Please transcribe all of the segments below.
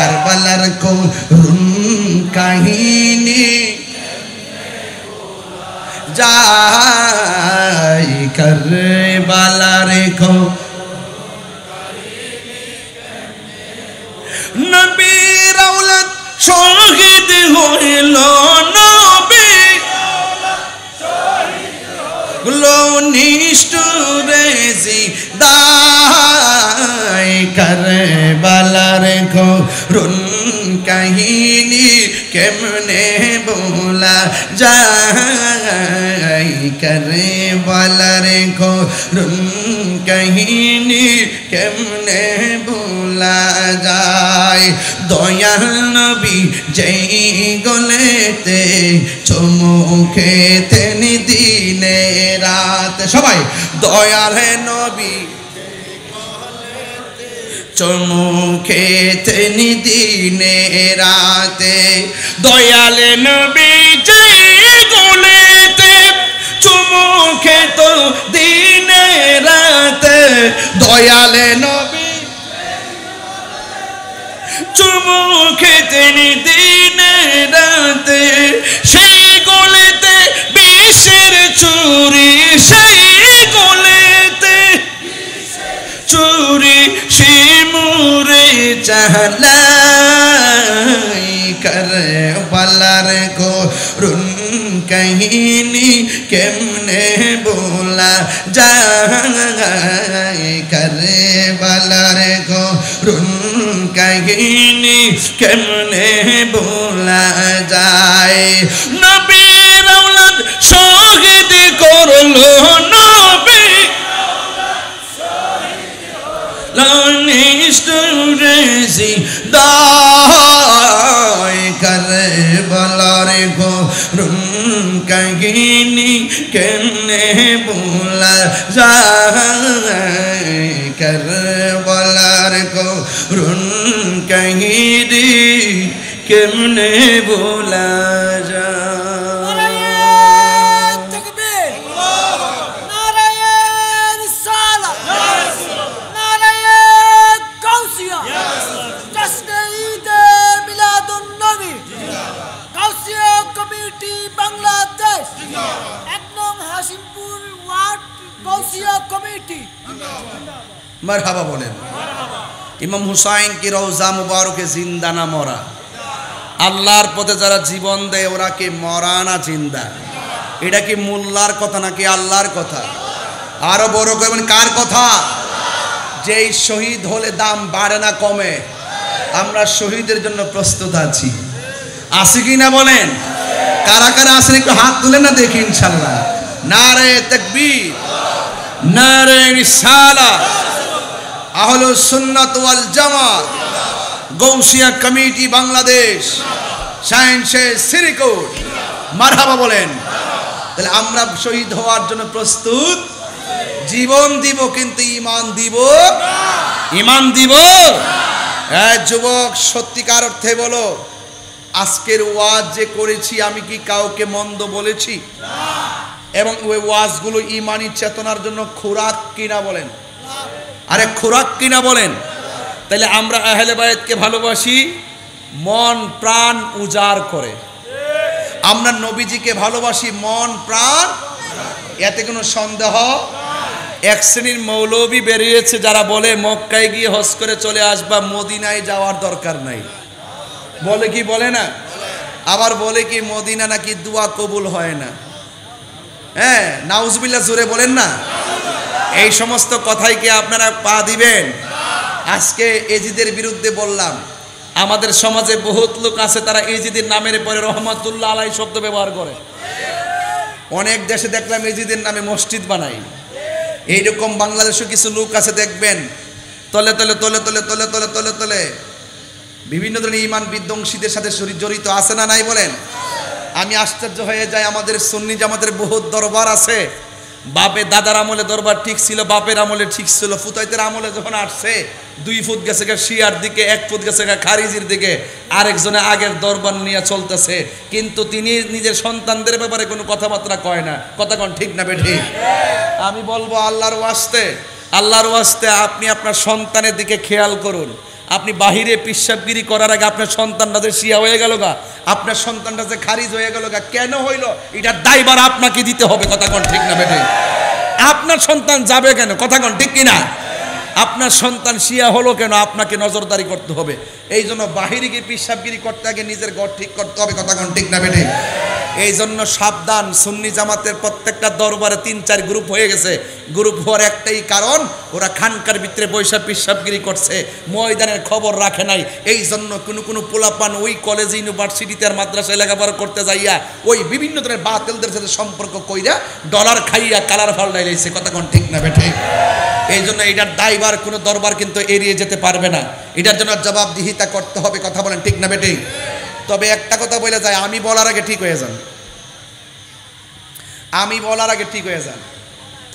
কারবালার করুণ কাহিনী যাই কারবালার নবীর আওলাদ শহীদ হইল নবী গুলো নিষ্ঠুরে জিদাই কারবালার করুণ কাহিনী কেমনে বলা যায় কারবালার করুণ কাহিনী কেমনে বলা যায় দয়াল নবী যেই গলেতে চুমুখে দিনে রাত সবাই দয়াল নবী চুমুখে দিনে রাতে দয়াল নবী যেই গলেতে চুমুখে তো দিনে রাতে দয়াল নবী চুমুখে দিনে রাতে সেই গলেতে বিষের চুরি সেই গলেতে চুরি শিমুরে চালাই কারবালার করুণ কাহিনী কেমনে বলা যায় কারবালার করুণ কাহিনী কেমনে বলা যায় নবীর আওলাদ শহীদ করলো নবী নিষ্ঠুরে জিদাই কারবালার করুণ কাহিনী কেমনে বলা যায় কারবালার করুণ কাহিনী কেমনে বলা যায় মারহাবা বলেন ইমাম হুসাইন কি রওজা মুবারকে জিন্দা না মরা আল্লাহর পথে যারা জীবন দেয় ওরা কি মরা না জিন্দা এটা কি মোল্লার কথা নাকি আল্লাহর কথা আরো বড় করবেন কার কথা যেই শহীদ হলে দাম বাড়ে না কমে আমরা শহীদের জন্য প্রস্তুত আছি আছি কি না বলেন কারা কারা আছেন একটু হাত তুলেন না দেখি ইনশাআল্লাহ নারে তাকবীর নারে রিসালাত আহলুস সুন্নাত ওয়াল জামাত গৌসিয়া কমিটি বাংলাদেশ সায়েন্সে শ্রীকোট মারহাবা বলেন তাহলে আমরা শহীদ হওয়ার জন্য প্রস্তুত জীবন দিব কিন্তু ঈমান দিব যুবক সত্যিকার অর্থে বলো আজকের ওয়াজ যে করেছি আমি কি কাউকে মন্দ বলেছি এবং ওই ওয়াজগুলো ঈমানি চেতনার জন্য খোরাক কিনা বলেন আরে খোরাক কিনা বলেন তাহলে আমরা আহলে বায়াতকে ভালোবাসি মন প্রাণ উজাড় করে আমরা নবীজিকে ভালোবাসি মন প্রাণ এতে কোনো সন্দেহ এক শ্রেণীর মৌলবী বেরিয়েছে যারা বলে মক্কায় গিয়ে হজ করে চলে আসবা মদিনায় যাওয়ার দরকার নাই বলে কি বলে না আবার বলে কি মদিনা নাকি দোয়া কবুল হয় না হ্যাঁ নাউজুবিল্লাহ জোরে বলেন না এই সমস্ত কথাই কি আপনারা পা দিবেন আজকে এজিদের বিরুদ্ধে বললাম আমাদের সমাজে বহুত লোক আছে তারা এজিদের নামের পরে রহমাতুল্লাহ আলাইহি শব্দ ব্যবহার করে অনেক দেশে দেখলাম এজিদের নামে মসজিদ বানায় এইরকম বাংলাদেশে কিছু লোক আছে দেখবেন তলে তলে তলে তলে তলে তলে তলে তলে বিভিন্ন ধরনের ঈমান বিধ্বংসীদের সাথে জড়িত আছে না নাই বলেন আমি আশ্চর্য হয়ে যাই আমাদের সুন্নি জামাতের বহুত দরবার আছে বাপে দাদার আমলে দরবার ঠিক ছিল বাপের আমলে ঠিক ছিল ফুতাইতের আমলে যখন আসছে 2 ফুট গেছে শিয়ার দিকে 1 ফুট গেছে খারিজির দিকে আরেকজনে আগের দরবার নিয়ে চলতেছে কিন্তু তিনি নিজের সন্তানদের ব্যাপারে কোনো কথাবার্তা কয় না কথা কোন ঠিক না বেঠি আমি বলবো আল্লাহর ওয়াস্তে আপনি আপনার সন্তানের দিকে খেয়াল করুন আপনি বাহিরে পিশাবগিরি করার আগে আপনার সন্তানটা যে শিয়া হয়ে গেল গা, আপনার সন্তানটা যে খারিজ হয়ে গেল গা, কেন হইল এটার দায়ভার আপনাকে দিতে হবে। কথা কোন ঠিক না বেটে? আপনার সন্তান যাবে কেন? কথা কোন ঠিক কিনা? আপনার সন্তান শিয়া হলো কেন? আপনাকে নজরদারি করতে হবে। এই জন্য বাহিরে গিয়ে পিশাবগিরি করতে আগে নিজের ঘর ঠিক করতে হবে। কথা কোন ঠিক না বেটে? এই জন্য সাবধান, সুন্নি জামাতের প্রত্যেকটা দরবারে 3-4 গ্রুপ হয়ে গেছে। গ্রুপ হওয়ার একটাই কারণ, ওরা খানকার ভিতরে বৈশা পিশাবগিরি করছে, ময়দানের খবর রাখে নাই। এই জন্য কোনো পোলাপান ওই কলেজ, ইউনিভার্সিটিতে আর মাদ্রাসায় লেখাপড়া করতে যাইয়া ওই বিভিন্ন ধরনের বাতিলদের সাথে সম্পর্ক কইরা ডলার খাইয়া কালার ফাল্টাই লাইছে। কথা কোন ঠিক না বেঠে? এই জন্য এটার দায়ভার কোনো দরবার কিন্তু এড়িয়ে যেতে পারবে না। এটার জন্য জবাবদিহিতা করতে হবে। কথা বলেন ঠিক না বেঠে? তবে একটা কথা বলে যায়, আমি বলার আগে ঠিক হয়ে যান। আমি বলার আগে ঠিক হয়ে যান।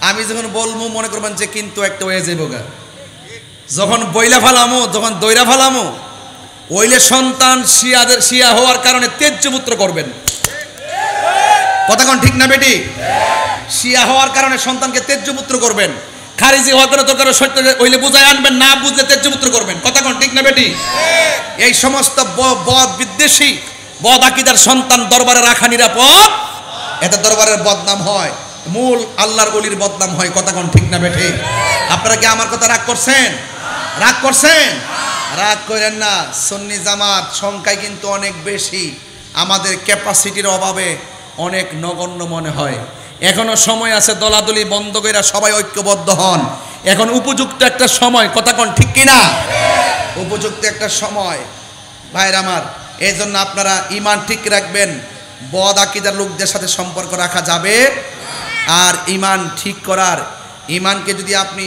আমি যখন বলবো মনে করবেন যে কিন্তু একটা হয়ে যাইব গা। যখন বইলা ফালামো, যখন দইরা ফালামো, ওইলে সন্তান শিয়া হওয়ার কারণে তেজ্যপুত্র করবেন। কথা কোন ঠিক না বেটি? শিয়া হওয়ার কারণে সন্তানকে তেজ্যপুত্র করবেন। খারিজি হওয়ার কোনো দরকার হইলে বুঝায় আনবেন, না বুঝলে তেজ্যপুত্র করবেন। কথা কোন ঠিক না বেটি? এই সমস্ত বদ বিদ্বেষী, বদ আকীদার সন্তান দরবারে রাখা নিরাপদ। এতে দরবারের বদনাম হয়, মূল আল্লাহর ওলির বদনাম হয়। কথা কোন ঠিক না বেঠে? আপনারা কি আমার কথা রাগ করছেন? রাগ করছেন? রাগ করেন না। সুন্নি জামাত সংখ্যায় কিন্তু অনেক বেশি, আমাদের ক্যাপাসিটির অভাবে অনেক নগণ্য মনে হয়। এখনো সময় আছে, দলাদলি বন্ধ করে সবাই ঐক্যবদ্ধ হন। এখন উপযুক্ত একটা সময়। কথা কোন ঠিক কিনা? উপযুক্ত একটা সময় ভাইরা আমার। এই জন্য আপনারা ইমান ঠিক রাখবেন। বদ আকীদার লোকদের সাথে সম্পর্ক রাখা যাবে। আর ইমান ঠিক করার, ইমানকে যদি আপনি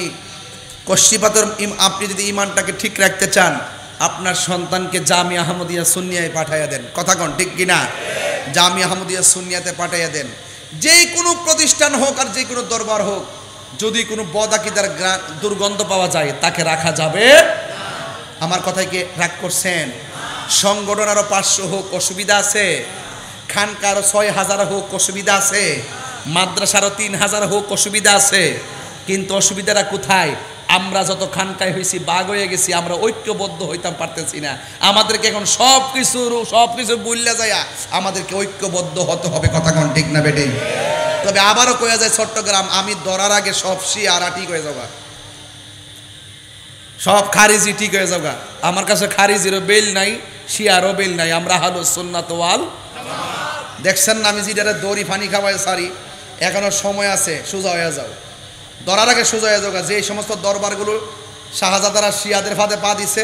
কষ্টিপাতর, আপনি যদি ইমানটাকে ঠিক রাখতে চান, আপনার সন্তানকে জামিয়া আহমদিয়া সুন্নিয়ায় পাঠাইয়া দেন। কথা কোন ঠিক কিনা? জামিয়া আহমদিয়া সুন্নিয়াতে পাঠাইয়া দেন। যে কোনো প্রতিষ্ঠান হোক আর যে কোনো দরবার হোক, যদি কোনো বদ আকীদার দুর্গন্ধ পাওয়া যায়, তাকে রাখা যাবে। আমার কথায় কি রাগ করছেন? সংগঠন আরো 500 হোক, অসুবিধা আছে? খানকার 6000 হোক, অসুবিধা আছে? মাদ্রাসারও 3000 হোক, অসুবিধা আছে? কিন্তু অসুবিধাটা কোথায়? আমরা যত খানকায় হয়েছি, বাগ হয়ে গেছি, আমরা ঐক্যবদ্ধ হইতাম পারতেছি না। আমাদেরকে এখন সব কিছু বললে যায়, আমাদেরকে ঐক্যবদ্ধ হতে হবে। কথা কোন ঠিক না বেটে? তবে আবারও কয়া যায়, চট্টগ্রাম আমি ধরার আগে সব শিয়ারা ঠিক হয়ে যাবা, সব খারিজি ঠিক হয়ে যাবা। আমার কাছে খারিজিরও বেল নাই, শিয়ারও বেল নাই। আমরা আহলুস সুন্নাত ওয়াল। দেখছেন না আমি যেটা দড়ি ফানি খাওয়াই সারি, এখনো সময় আছে, সোজা হয়ে যাও। ধরার আগে সোজা হয়ে যাও। যে সমস্ত দরবারগুলো শাহজাদারা শিয়াদের ফাঁদে পা দিছে,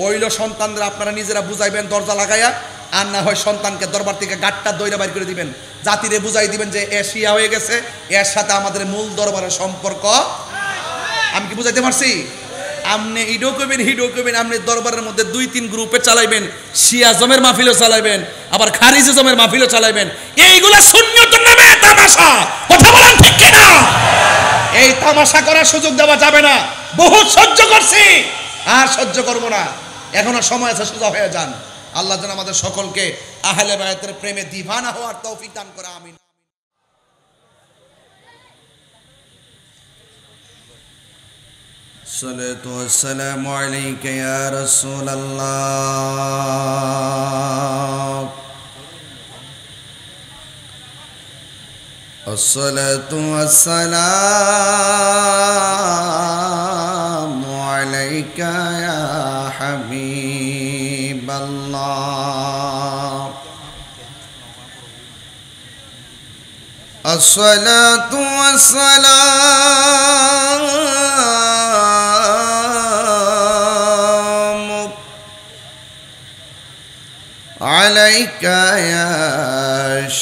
ওইল সন্তানদের আপনারা নিজেরা বুঝাইবেন দরজা লাগাইয়া। আর না হয় সন্তানকে দরবার থেকে গাটটা দইরা বাইর করে দিবেন, জাতিরে বুঝাই দিবেন যে এ শিয়া হয়ে গেছে, এর সাথে আমাদের মূল দরবারের সম্পর্ক। আমি কি বুঝাইতে পারছি? আপনি ইডো করবেন, হিডো করবেন, আপনি দরবারের মধ্যে 2-3 গ্রুপে চালাইবেন। শিয়া জমের মাহফিলও চালাইবেন, আবার খারিজি জমের মাহফিলও চালাইবেন। এইগুলা সুন্নিয়তের নামে তামাশা। কথা বলেন ঠিক কিনা? এই তামাশা করার সুযোগ দেওয়া যাবে না। বহুত সহ্য করছি, আর সহ্য করব না। এখনো সময় আছে, সোজা হয়ে যান। আল্লাহ যেন আমাদের সকলকে আহলে বায়াতের প্রেমে দিওয়ানা হওয়ার তৌফিক দান করে। আমিন। الصلاة والسلام عليك يا رسول الله. الصلاة والسلام عليك يا حبيب الله. الصلاة والسلام عليك يا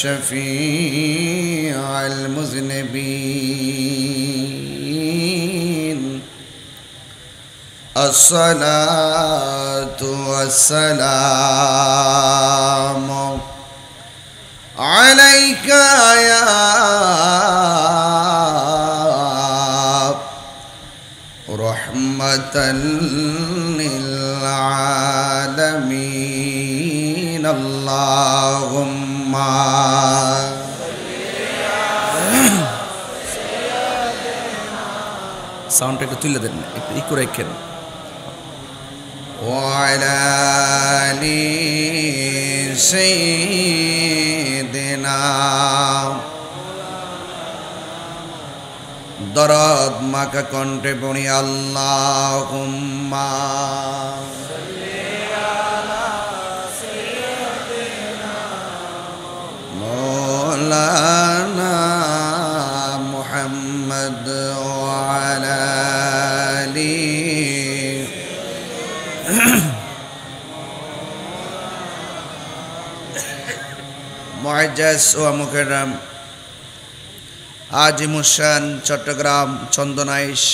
شفيع المذنبين. الصلاة والسلام عليك يا رحمة للعالمين. اللهم সাউন্ডটা একটু তুলে দেন, একটু ই করে রাখেন। وعلى آل سيدنا দরদ মাকা কণ্ঠে পড়ি আল্লাহুম্মা মৌলানা মুহাম্মদ ওয়া আলা আলি মুআজ্জাজ ওয়া মুকাররম আজিমুসান চট্টগ্রাম চন্দনাইশ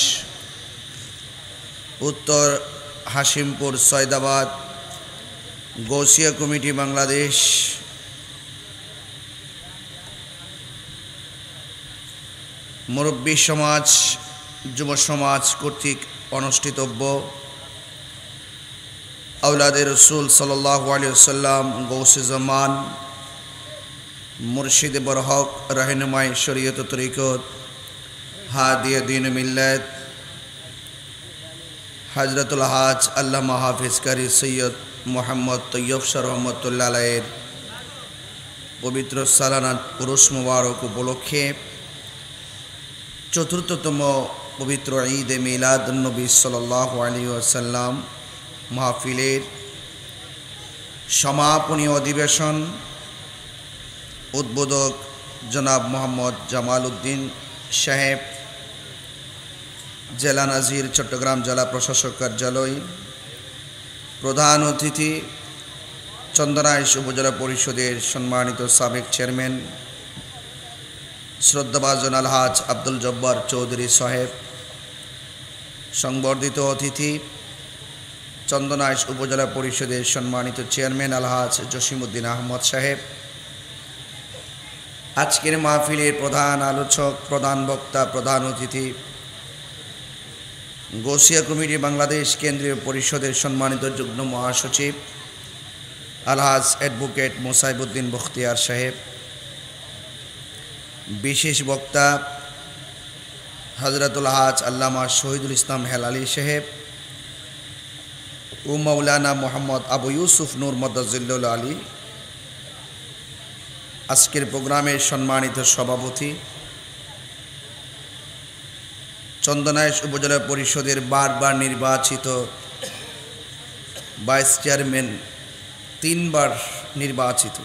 উত্তর হাশিমপুর সৈয়দাবাদ গৌসিয়া কমিটি বাংলাদেশ মুরব্বী সমাজ যুব সমাজ কর্তৃক অনুষ্ঠিতব্য আওলাদে রসুল সাল্লাল্লাহু আলাইহি ওয়াসাল্লাম গৌসে জামান মুর্শিদ বরহক রহনুমাই শরীয়ত তরিকত হাদিয়া দ্বীন মিল্লাত হযরতুল হাজ আল্লামা হাফিজ কারি সৈয়দ মোহাম্মদ তৈয়ব শাহ রহমতুল্লাহ আলাইহির পবিত্র সালানা উরুস মুবারক উপলক্ষে চতুর্থতম পবিত্র ঈদে মিলাদুন নবী সাল্লাল্লাহু আলাইহি ওয়াসাল্লাম মাহফিলের সমাপনী অধিবেশন উদ্বোধক জনাব মোহাম্মদ জামাল উদ্দিন সাহেব, জেলা নাজির চট্টগ্রাম জেলা প্রশাসক কার্যালয়। প্রধান অতিথি চন্দনাইশ উপজেলা পরিষদের সম্মানিত সাবেক চেয়ারম্যান শ্রদ্ধাভাজন আলহাজ আব্দুল জব্বার চৌধুরী সাহেব। সংবর্ধিত অতিথি চন্দনাইশ উপজেলা পরিষদের সম্মানিত চেয়ারম্যান আলহাজ জসিমউদ্দিন আহমদ সাহেব। আজকের মাহফিলের প্রধান আলোচক, প্রধান বক্তা, প্রধান অতিথি গৌসিয়া কমিটি বাংলাদেশ কেন্দ্রীয় পরিষদের সম্মানিত যুগ্ম মহাসচিব আলহাজ অ্যাডভোকেট মোসাইবউদ্দিন বখতিয়ার সাহেব। বিশেষ বক্তা হযরতুল হাজ আল্লামা শহীদুল ইসলাম হেলালি সাহেব ও মাওলানা মোহাম্মদ আবু ইউসুফ নূর মদ্দাজিল্লুল আলী। আজকের প্রোগ্রামের সম্মানিত সভাপতি চন্দনাইশ উপজেলা পরিষদের বারবার নির্বাচিত ভাইস চেয়ারম্যান, 3 বার নির্বাচিত,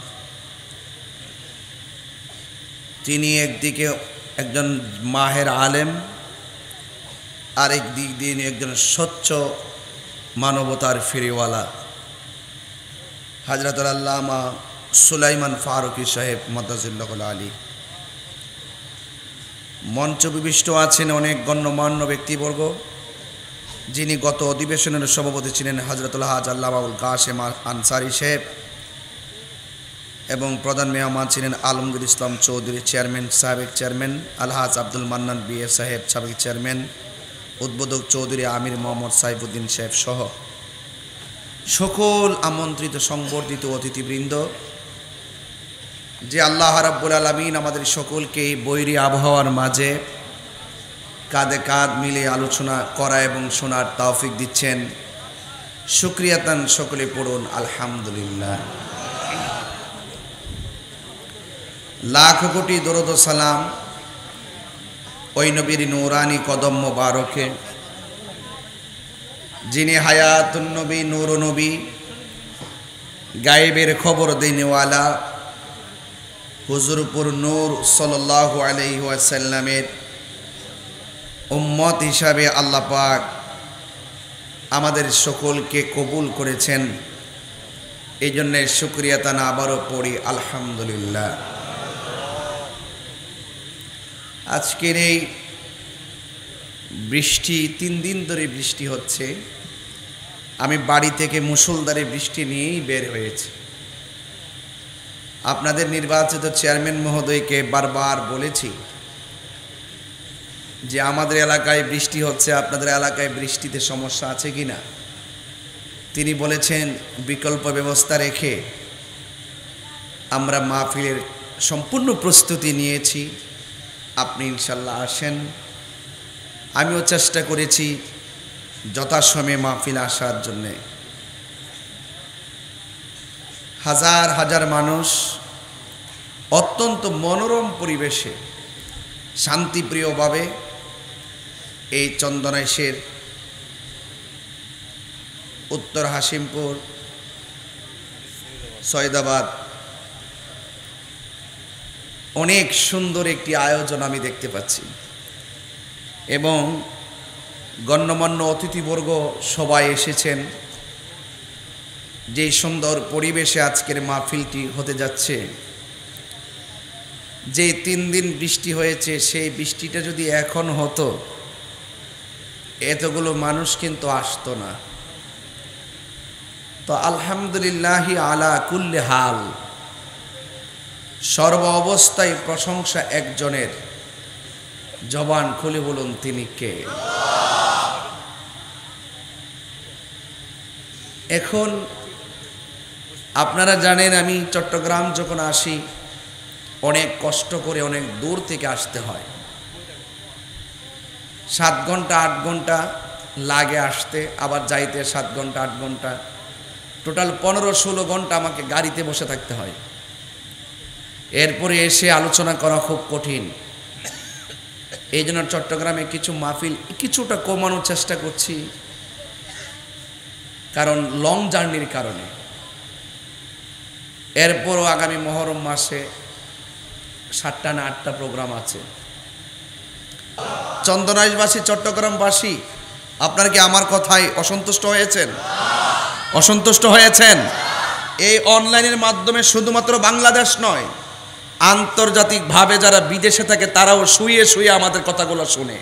তিনি একদিকে একজন মাহের আলেম, আরেক দিক দিয়ে একজন স্বচ্ছ মানবতার ফেরিওয়ালা হযরতুল আল্লামা সুলাইমান ফারুকী সাহেব মাদ্দাজিল্লাহুল আলী। মঞ্চ বিশিষ্ট আছেন অনেক গণ্যমান্য ব্যক্তিবর্গ, যিনি গত অধিবেশনের সভাপতি ছিলেন হযরতুল হাজ আল্লামাউল কাশেম আনসারী সাহেব, এবং প্রধান মেহমান ছিলেন আলমগীর ইসলাম চৌধুরী চেয়ারম্যান, সাবেক চেয়ারম্যান আলহাজ আব্দুল মান্নান বিএ সাহেব সাবেক চেয়ারম্যান, উদ্বোধক চৌধুরী আমির মোহাম্মদ সাইফুদ্দিন সাহেব সহ সকল আমন্ত্রিত সংবর্ধিত অতিথিবৃন্দ। যে আল্লাহ রাব্বুল আলামিন আমাদের সকলকে বৈরী আবহাওয়ার মাঝে কাঁধে কাঁধ মিলে আলোচনা করা এবং শোনার তৌফিক দিচ্ছেন, শুকরিয়াতান সকলে পড়ুন আলহামদুলিল্লাহ। লাখ কোটি দরুদ ও সালাম ওই নবীর নূরানি কদম মোবারকে, যিনি হায়াতুন নবী, নূর নবী, গায়েবের খবর দেনেওয়ালা হুজুরপুর নূর সাল্লাল্লাহু আলাইহি ওয়াসাল্লামের উম্মত হিসাবে আল্লাহ পাক আমাদের সকলকে কবুল করেছেন। এই জন্যে শুকরিয়া তান আবারও পড়ি আলহামদুলিল্লাহ। আজকের এই বৃষ্টি, 3 দিন ধরে বৃষ্টি হচ্ছে, আমি বাড়ি থেকে মুষলধারে বৃষ্টি নিয়েই বের হয়েছি। আপনাদের নির্বাচিত চেয়ারম্যান মহোদয়কে বারবার বলেছি যে আমাদের এলাকায় বৃষ্টি হচ্ছে, আপনাদের এলাকায় বৃষ্টিতে সমস্যা আছে কি না। তিনি বলেছেন বিকল্প ব্যবস্থা রেখে আমরা মাহফিলের সম্পূর্ণ প্রস্তুতি নিয়েছি, আপনি ইনশাল্লাহ আসেন। আমিও চেষ্টা করেছি যথাসময়ে মাহফিল আসার জন্যে। হাজার হাজার মানুষ অত্যন্ত মনোরম পরিবেশে শান্তিপ্রিয়ভাবে এই চন্দনাইশের উত্তর হাসিমপুর সৈয়দাবাদ অনেক সুন্দর একটি আয়োজন আমি দেখতে পাচ্ছি এবং গণ্যমান্য অতিথিবর্গ সবাই এসেছেন। যে সুন্দর পরিবেশে আজকের মাহফিলটি হতে যাচ্ছে, যে 3 দিন বৃষ্টি হয়েছে সেই বৃষ্টিটা যদি এখন হতো এতগুলো মানুষ কিন্তু আসতো না। তো আলহামদুলিল্লাহ আলা কুল্লি হাল, সর্ব অবস্থায় প্রশংসা একজনের। জবান খুলে বলুন তিনি কে? এখন আপনারা জানেন আমি চট্টগ্রাম যখন আসি অনেক কষ্ট করে অনেক দূর থেকে আসতে হয়। 7 ঘন্টা 8 ঘন্টা লাগে আসতে, আবার যাইতে 7 ঘন্টা 8 ঘন্টা, টোটাল 15-16 ঘন্টা আমাকে গাড়িতে বসে থাকতে হয়। এরপরে এসে আলোচনা করা খুব কঠিন। এই জন্য চট্টগ্রামে কিছু মাহফিল কিছুটা কমানোর চেষ্টা করছি, কারণ লং জার্নির কারণে। এরপরও আগামী মহরম মাসে 7টা না 8টা প্রোগ্রাম আছে। চন্দনাইশবাসী, চট্টগ্রামবাসী, আপনারা কি আমার কথায় অসন্তুষ্ট হয়েছেন? অসন্তুষ্ট হয়েছেন? এই অনলাইনের মাধ্যমে শুধুমাত্র বাংলাদেশ নয়, আন্তর্জাতিকভাবে যারা বিদেশে থাকে তারাও শুয়ে শুয়ে আমাদের কথাগুলো শুনে,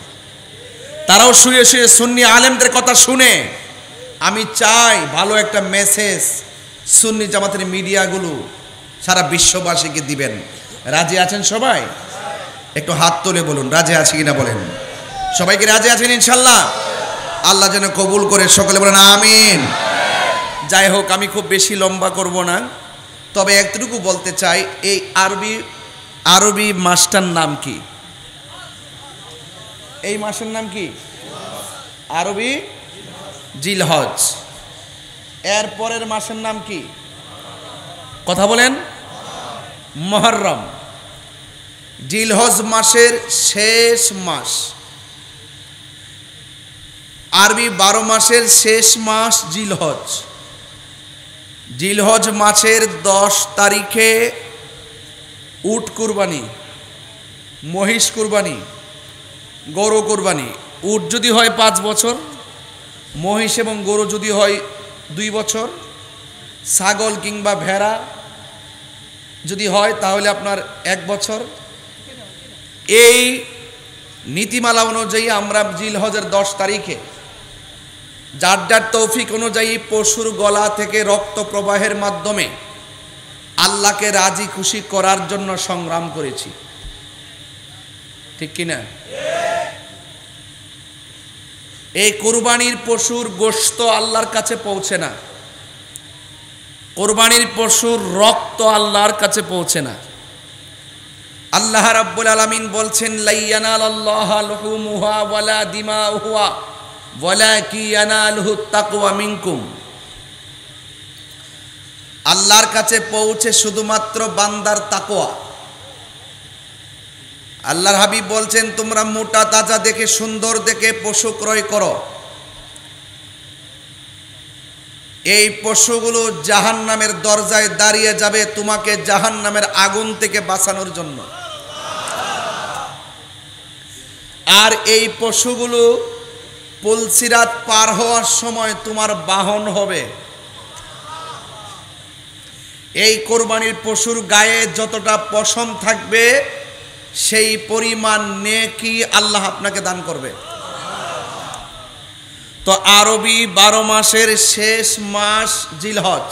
তারাও শুয়ে শুয়ে সুন্নি আলেমদের কথা শুনে। আমি চাই ভালো একটা মেসেজ সুন্নি জামাতের মিডিয়াগুলো সারা বিশ্ববাসীকে দিবেন। রাজি আছেন সবাই? একটু হাত তুলে বলুন রাজি আছে কিনা বলেন। সবাইকে রাজি আছেন ইনশাল্লাহ? আল্লাহ যেন কবুল করে, সকলে বলেন আমিন। যাই হোক, আমি খুব বেশি লম্বা করব না, তবে একটুকু বলতে চাই। এই আরবি মাসটার নাম কি? এই মাসের নাম কি? আরবি জিলহজ। এর পরের মাসের নাম কি? কথা বলেন। মুহররম। জিলহজ মাসের শেষ মাস, আরবি 12 মাসের শেষ মাস জিলহজ। জিলহজ মাসের 10 তারিখে উট কুরবানি, মহিষ কুরবানি, গরু কুরবানি। উট যদি হয় 5 বছর, মহিষ এবং গরু যদি হয় 2 বছর, ছাগল কিংবা ভেড়া যদি হয় তাহলে আপনার 1 বছর। এই নীতিমালা অনুযায়ী আমরা জিলহজের 10 তারিখে যার যার তৌফিক অনুযায়ী পশুর গলা থেকে রক্ত প্রবাহের মাধ্যমে আল্লাহকে রাজি খুশি করার জন্য সংগ্রাম করেছি, ঠিক কিনা? এই কুরবানির পশুর গোশত আল্লাহর কাছে পৌঁছে না, কুরবানির পশুর রক্ত আল্লাহর কাছে পৌঁছে না। আল্লাহ রাব্বুল আলামিন বলছেন, লা ইয়ানালাল্লাহা লুহুমুহা ওয়ালা দিমাউহা ওয়ালাকিন ইয়ানালুহুত তাকওয়া মিনকুম। আল্লাহর কাছে পৌঁছে শুধুমাত্র বান্দার তাকওয়া। আল্লাহর হাবিব বলছেন, তোমরা মোটা তাজা দেখে সুন্দর দেখে পশু ক্রয় করো, এই পশুগুলো জাহান্নামের দরজায় দাঁড়িয়ে যাবে তোমাকে জাহান্নামের আগুন থেকে বাঁচানোর জন্য। আর এই পশুগুলো পুলসিরাত পার হওয়ার সময় তোমার বাহন হবে। এই কোরবানির পশুর গায়ে যতটা পশম থাকবে সেই পরিমাণ নেকি আল্লাহ আপনাকে দান করবে। তো আরবি 12 মাসের শেষ মাস জিলহজ।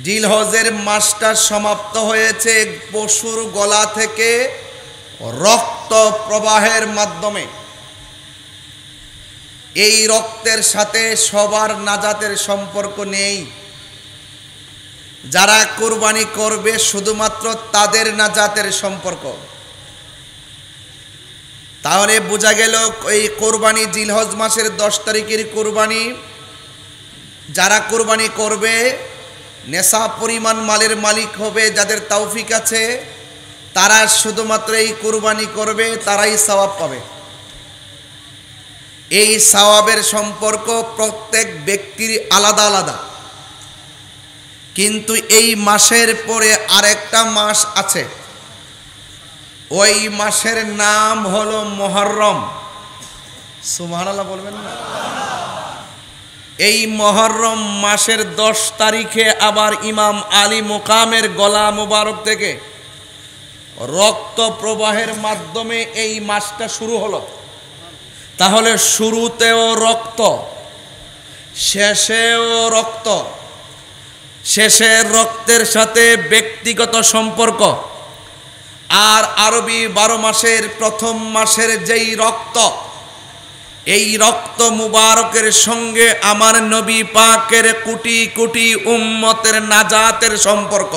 জিলহজের মাসটা সমাপ্ত হয়েছে পশুর গলা থেকে রক্ত প্রবাহের মাধ্যমে। এই রক্তের সাথে সবার নাজাতের সম্পর্ক নেই। যারা কুরবানি করবে শুধুমাত্র তাদের নাজাতের সম্পর্ক। তাহলে বোঝা গেল এই কোরবানি জিলহজ মাসের 10 তারিখের কোরবানি, যারা কোরবানি করবে নেশা পরিমাণ মালের মালিক হবে যাদের তৌফিক আছে, তারা শুধুমাত্র এই কুরবানি করবে, তারাই সওয়াব পাবে। এই সওয়াবের সম্পর্ক প্রত্যেক ব্যক্তির আলাদা আলাদা। কিন্তু এই মাসের পরে আরেকটা মাস আছে, ওই মাসের নাম হলো মুহররম। সুবহানাল্লাহ বলবেন না? এই মুহররম মাসের 10 তারিখে আবার ইমাম আলী মুকামের গলা মোবারক থেকে রক্ত প্রবাহের মাধ্যমে এই মাসটা শুরু হলো। তাহলে শুরুতেও রক্ত, শেষেও রক্ত, শেষের রক্তের সাথে ব্যক্তিগত সম্পর্ক। আর আরবি 12 মাসের প্রথম মাসের যেই রক্ত, এই রক্ত মুবারকের সঙ্গে আমার নবী পাকের কোটি কোটি উম্মতের নাজাতের সম্পর্ক।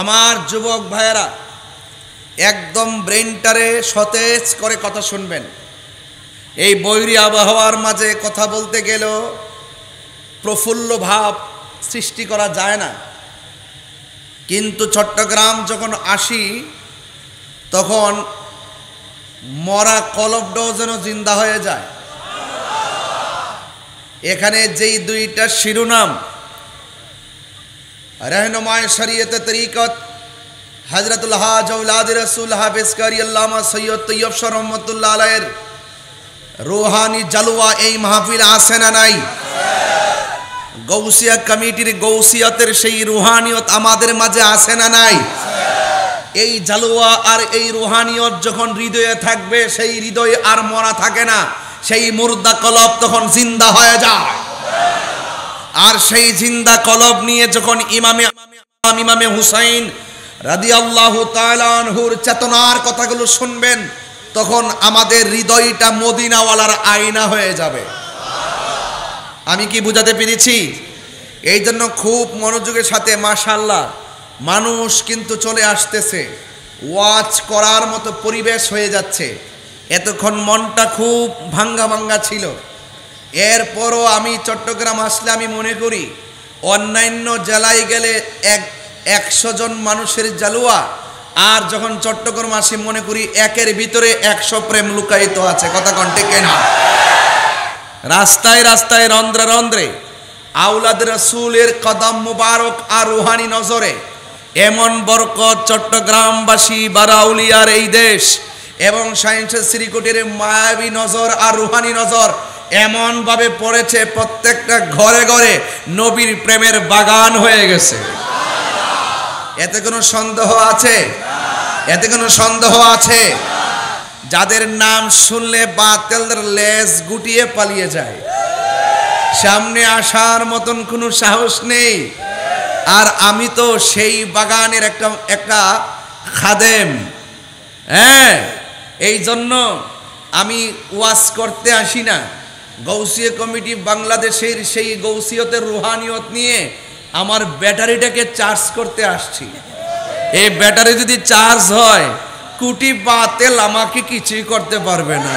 আমার যুবক ভাইয়েরা, একদম ব্রেনটারে সতেজ করে কথা শুনবেন। এই বৈরী আবহাওয়ার মাঝে কথা বলতে গেলেও প্রফুল্ল ভাব সৃষ্টি করা যায় না। কিন্তু চট্টগ্রাম যখন আসি তখন মরা কলবটাও যেন জিন্দা হয়ে যায়। এখানে যেই 2টা শিরোনাম, रहनुमाए शरीयत तरीक़त हजरतुल हाज औलाद रसूल हाफिज कारी अल्लामा सैयद तैयब शाह रहमतुल्लाह अलैहिर रूहानी जलवा এই মাহফিল আছে না নাই? গৌসিয়া কমিটির গৌসিয়তের সেই রুহানিয়ত আমাদের মাঝে আছে না নাই? এই জালওয়া আর এই রুহানিয়ত যখন হৃদয়ে থাকবে, সেই হৃদয় আর মরা থাকে না, সেই মুর্দা কলব তখন জিন্দা হয়ে যায়। আর সেই জিন্দা কলব নিয়ে যখন ইমামে হুসাইন রাদিয়াল্লাহু তাআলা আনহুর চেতনার কথাগুলো শুনবেন, তখন আমাদের হৃদয়টা মদিনাওয়ালার আয়না হয়ে যাবে। আমি কি বুঝাতে পেরেছি? এই জন্য খুব মনোযোগের সাথে মাশাআল্লাহ মানুষ কিন্তু চলে আসতেছে, ওয়াজ করার মতো পরিবেশ হয়ে যাচ্ছে। এতক্ষণ মনটা খুব ভাঙ্গা ভাঙ্গা ছিল। এরপরও আমি চট্টগ্রাম আসলে আমি মনে করি অন্যান্য জেলায় গেলে 100 জন মানুষের জালুয়া, আর যখন চট্টগ্রাম আসি মনে করি একের ভিতরে 100 প্রেম লুকায়িত আছে। কথা কোন ঠিক না? রাস্তায় রাস্তায় রন্ধ্রে রন্ধ্রে আওলাদ রাসূলের কদম মুবারক আর রুহানি নজরে এমন বরকত চট্টগ্রামবাসী বারাউলিয়ার এই দেশ এবং সায়েন্সের শ্রীকুটির মায়াবী নজর আর রুহানি নজর এমন ভাবে পড়েছে, প্রত্যেকটা ঘরে ঘরে নবীর প্রেমের বাগান হয়ে গেছে। এতে কোনো সন্দেহ আছে? এতে কোনো সন্দেহ আছে? যাদের নাম শুনলে বাতিলের লেজ গুটিয়ে পালিয়ে যায়, সামনে আসার মতন কোনো সাহস নেই। আর আমি তো সেই বাগানের একটা খাদেম। হ্যাঁ, এই জন্য আমি ওয়াজ করতে আসি না। গৌসিয়া কমিটি বাংলাদেশের সেই গৌসিয়তের রুহানিয়ত নিয়ে আমার ব্যাটারিটাকে চার্জ করতে আসছি। এই ব্যাটারি যদি চার্জ হয়, কোটি বাতিল আমাকে কিছুই করতে পারবে না।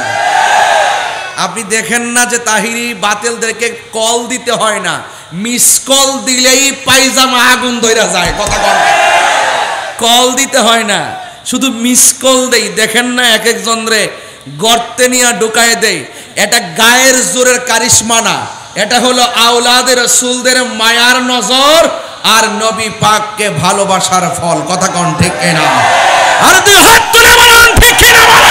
আপনি দেখেন না যে তাহিরি বাতিলদেরকে কল দিতে হয় না, মিস কল দিলেই পায়জামা আগুন ধরে যায়। কথা বল, কল দিতে হয় না, শুধু মিস কল দেই। দেখেন না এক একজন রে গর্তে নিয়ে ঢুকায় দেয়। এটা গায়ের জোরের কারিশমা না, এটা হলো আওলাদের রাসূলদের মায়ার নজর আর নবী পাককে ভালোবাসার ফল। কথা কোন ঠিক না? আর তুই হাত তুলে বলুন ঠিক না বলো।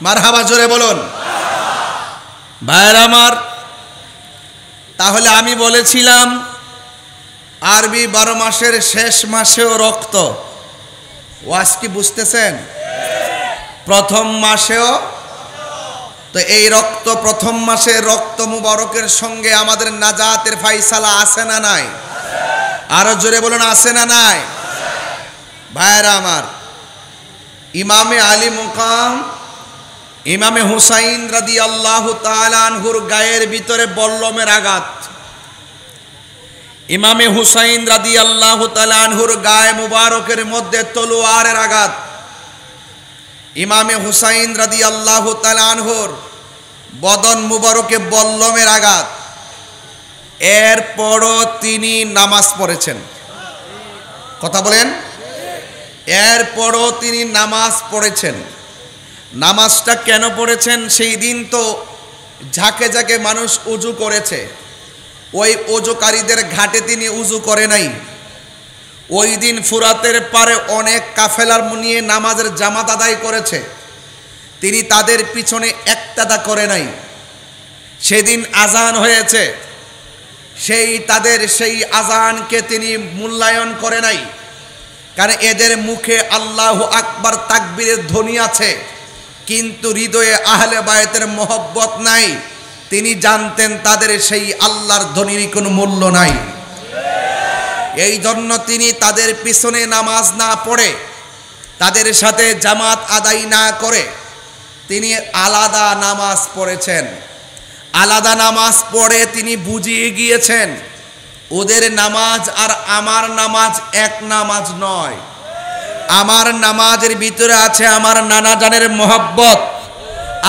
মারহাবা, জোরে বলুন ভাইরা আমার। তাহলে আমি বলেছিলাম আরবি 12 মাসের শেষ মাসেও রক্ত। ওয়াজ কি বুঝতেছেন? প্রথম মাসেও তো এই রক্ত, প্রথম মাসের রক্ত মুবারকের সঙ্গে আমাদের নাজাতের ফায়সালা আছে না নাই? আরো জোরে বলুন, আছে না নাই? ভাইরা আমার, ইমামে আলী মুকাম ইমামে হুসাইন রাদিয়াল্লাহু তাআলা আনহুর গায়ের ভিতরে বল্লমের আঘাত। ইমামে হুসাইন রাদিয়াল্লাহু তাআলা আনহুর গায়ে মুবারকের মধ্যে তলোয়ারের আঘাত। ইমামে হুসাইন রাদিয়াল্লাহু তাআলা আনহুর বদন মুবারকে বল্লমের আঘাত। এরপরও তিনি নামাজ পড়েছেন। কথা বলেন। এরপরও তিনি নামাজ পড়েছেন। নামাজটা কেন পড়েছেন? সেই দিন তো ঝাঁকে ঝাঁকে মানুষ উজু করেছে, ওই উজুকারীদের ঘাটে তিনি উজু করে নাই। ওই দিন ফুরাতের পারে অনেক কাফেলার নিয়ে নামাজের জামাত আদায় করেছে, তিনি তাদের পিছনে একতাদা করে নাই। সেদিন আজান হয়েছে, তাদের সেই আজানকে তিনি মূল্যায়ন করে নাই, কারণ এদের মুখে আল্লাহু আকবার তাকবীরের ধ্বনি আছে, কিন্তু হৃদয়ে আহলে বায়তের মহব্বত নাই। তিনি জানতেন তাদের সেই আল্লাহর ধ্বনির কোনো মূল্য নাই। এই জন্য তিনি তাদের পিছনে নামাজ না পড়ে, তাদের সাথে জামাত আদায় না করে তিনি আলাদা নামাজ পড়েছেন। আলাদা নামাজ পড়ে তিনি বুঝিয়ে গিয়েছেন ওদের নামাজ আর আমার নামাজ এক নামাজ নয়। আমার নামাজের ভিতরে আছে আমার নানা জানের মহব্বত,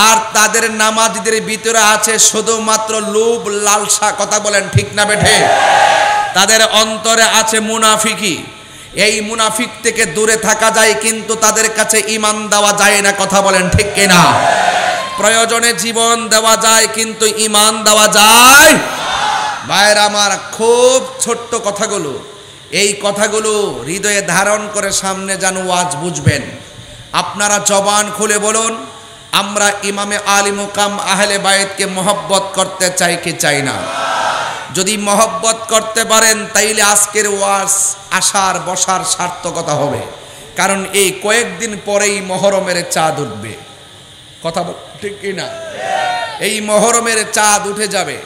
আর তাদের নামাজীদের ভিতরে আছে শুধুমাত্র লোভ লালসা। কথা বলেন ঠিক না বেঠে? তাদের অন্তরে আছে মুনাফিকি। এই মুনাফিক থেকে দূরে থাকা যায়, কিন্তু তাদের কাছে ঈমান দেওয়া যায় না। কথা বলেন ঠিক কিনা? প্রয়োজনে জীবন দেওয়া যায়, কিন্তু ঈমান দেওয়া যায়। ভাইরা আমার, খুব ছোট্ট কথাগুলো, এই কথাগুলো হৃদয়ে ধারণ করে সামনে যেন ওয়াজ বুঝবেন। আপনারা জবান খুলে বলুন, আমরা ইমামে আলী মুকাম আহলে বায়তকে মহব্বত করতে চাই কি চাই না? যদি মহব্বত করতে পারেন তাইলে আজকের ওয়াজ আসার বসার সার্থকতা হবে, কারণ এই কয়েকদিন পরেই মহরমের চাঁদ উঠবে। কথা ঠিক কি না? এই মহরমের চাঁদ উঠে যাবে।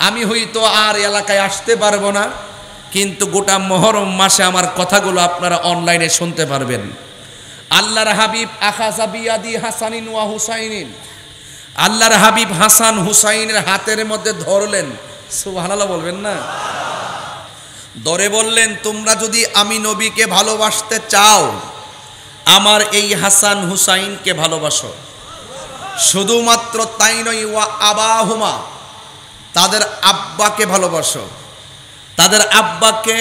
আমি হয়তো আর এলাকায় আসতে পারবো না, কিন্তু গোটা মহরম মাসে আমার কথাগুলো আপনারা অনলাইনে শুনতে পারবেন। আল্লাহর হাবিব আখাযা বিয়াদি হাসানিন ওয়া হুসাইনিন, আল্লাহর হাবিব হাসান হুসাইনের হাতের মধ্যে ধরলেন। সুবহানাল্লাহ বলবেন না? ধরে বললেন, তোমরা যদি আমি নবীকে ভালোবাসতে চাও, আমার এই হাসান হুসাইনকে ভালোবাসো। শুধুমাত্র তাই নয়, ওয়া আবাহুমা, তাদের আব্বাকে ভালোবাসো। তাদের আব্বাকে,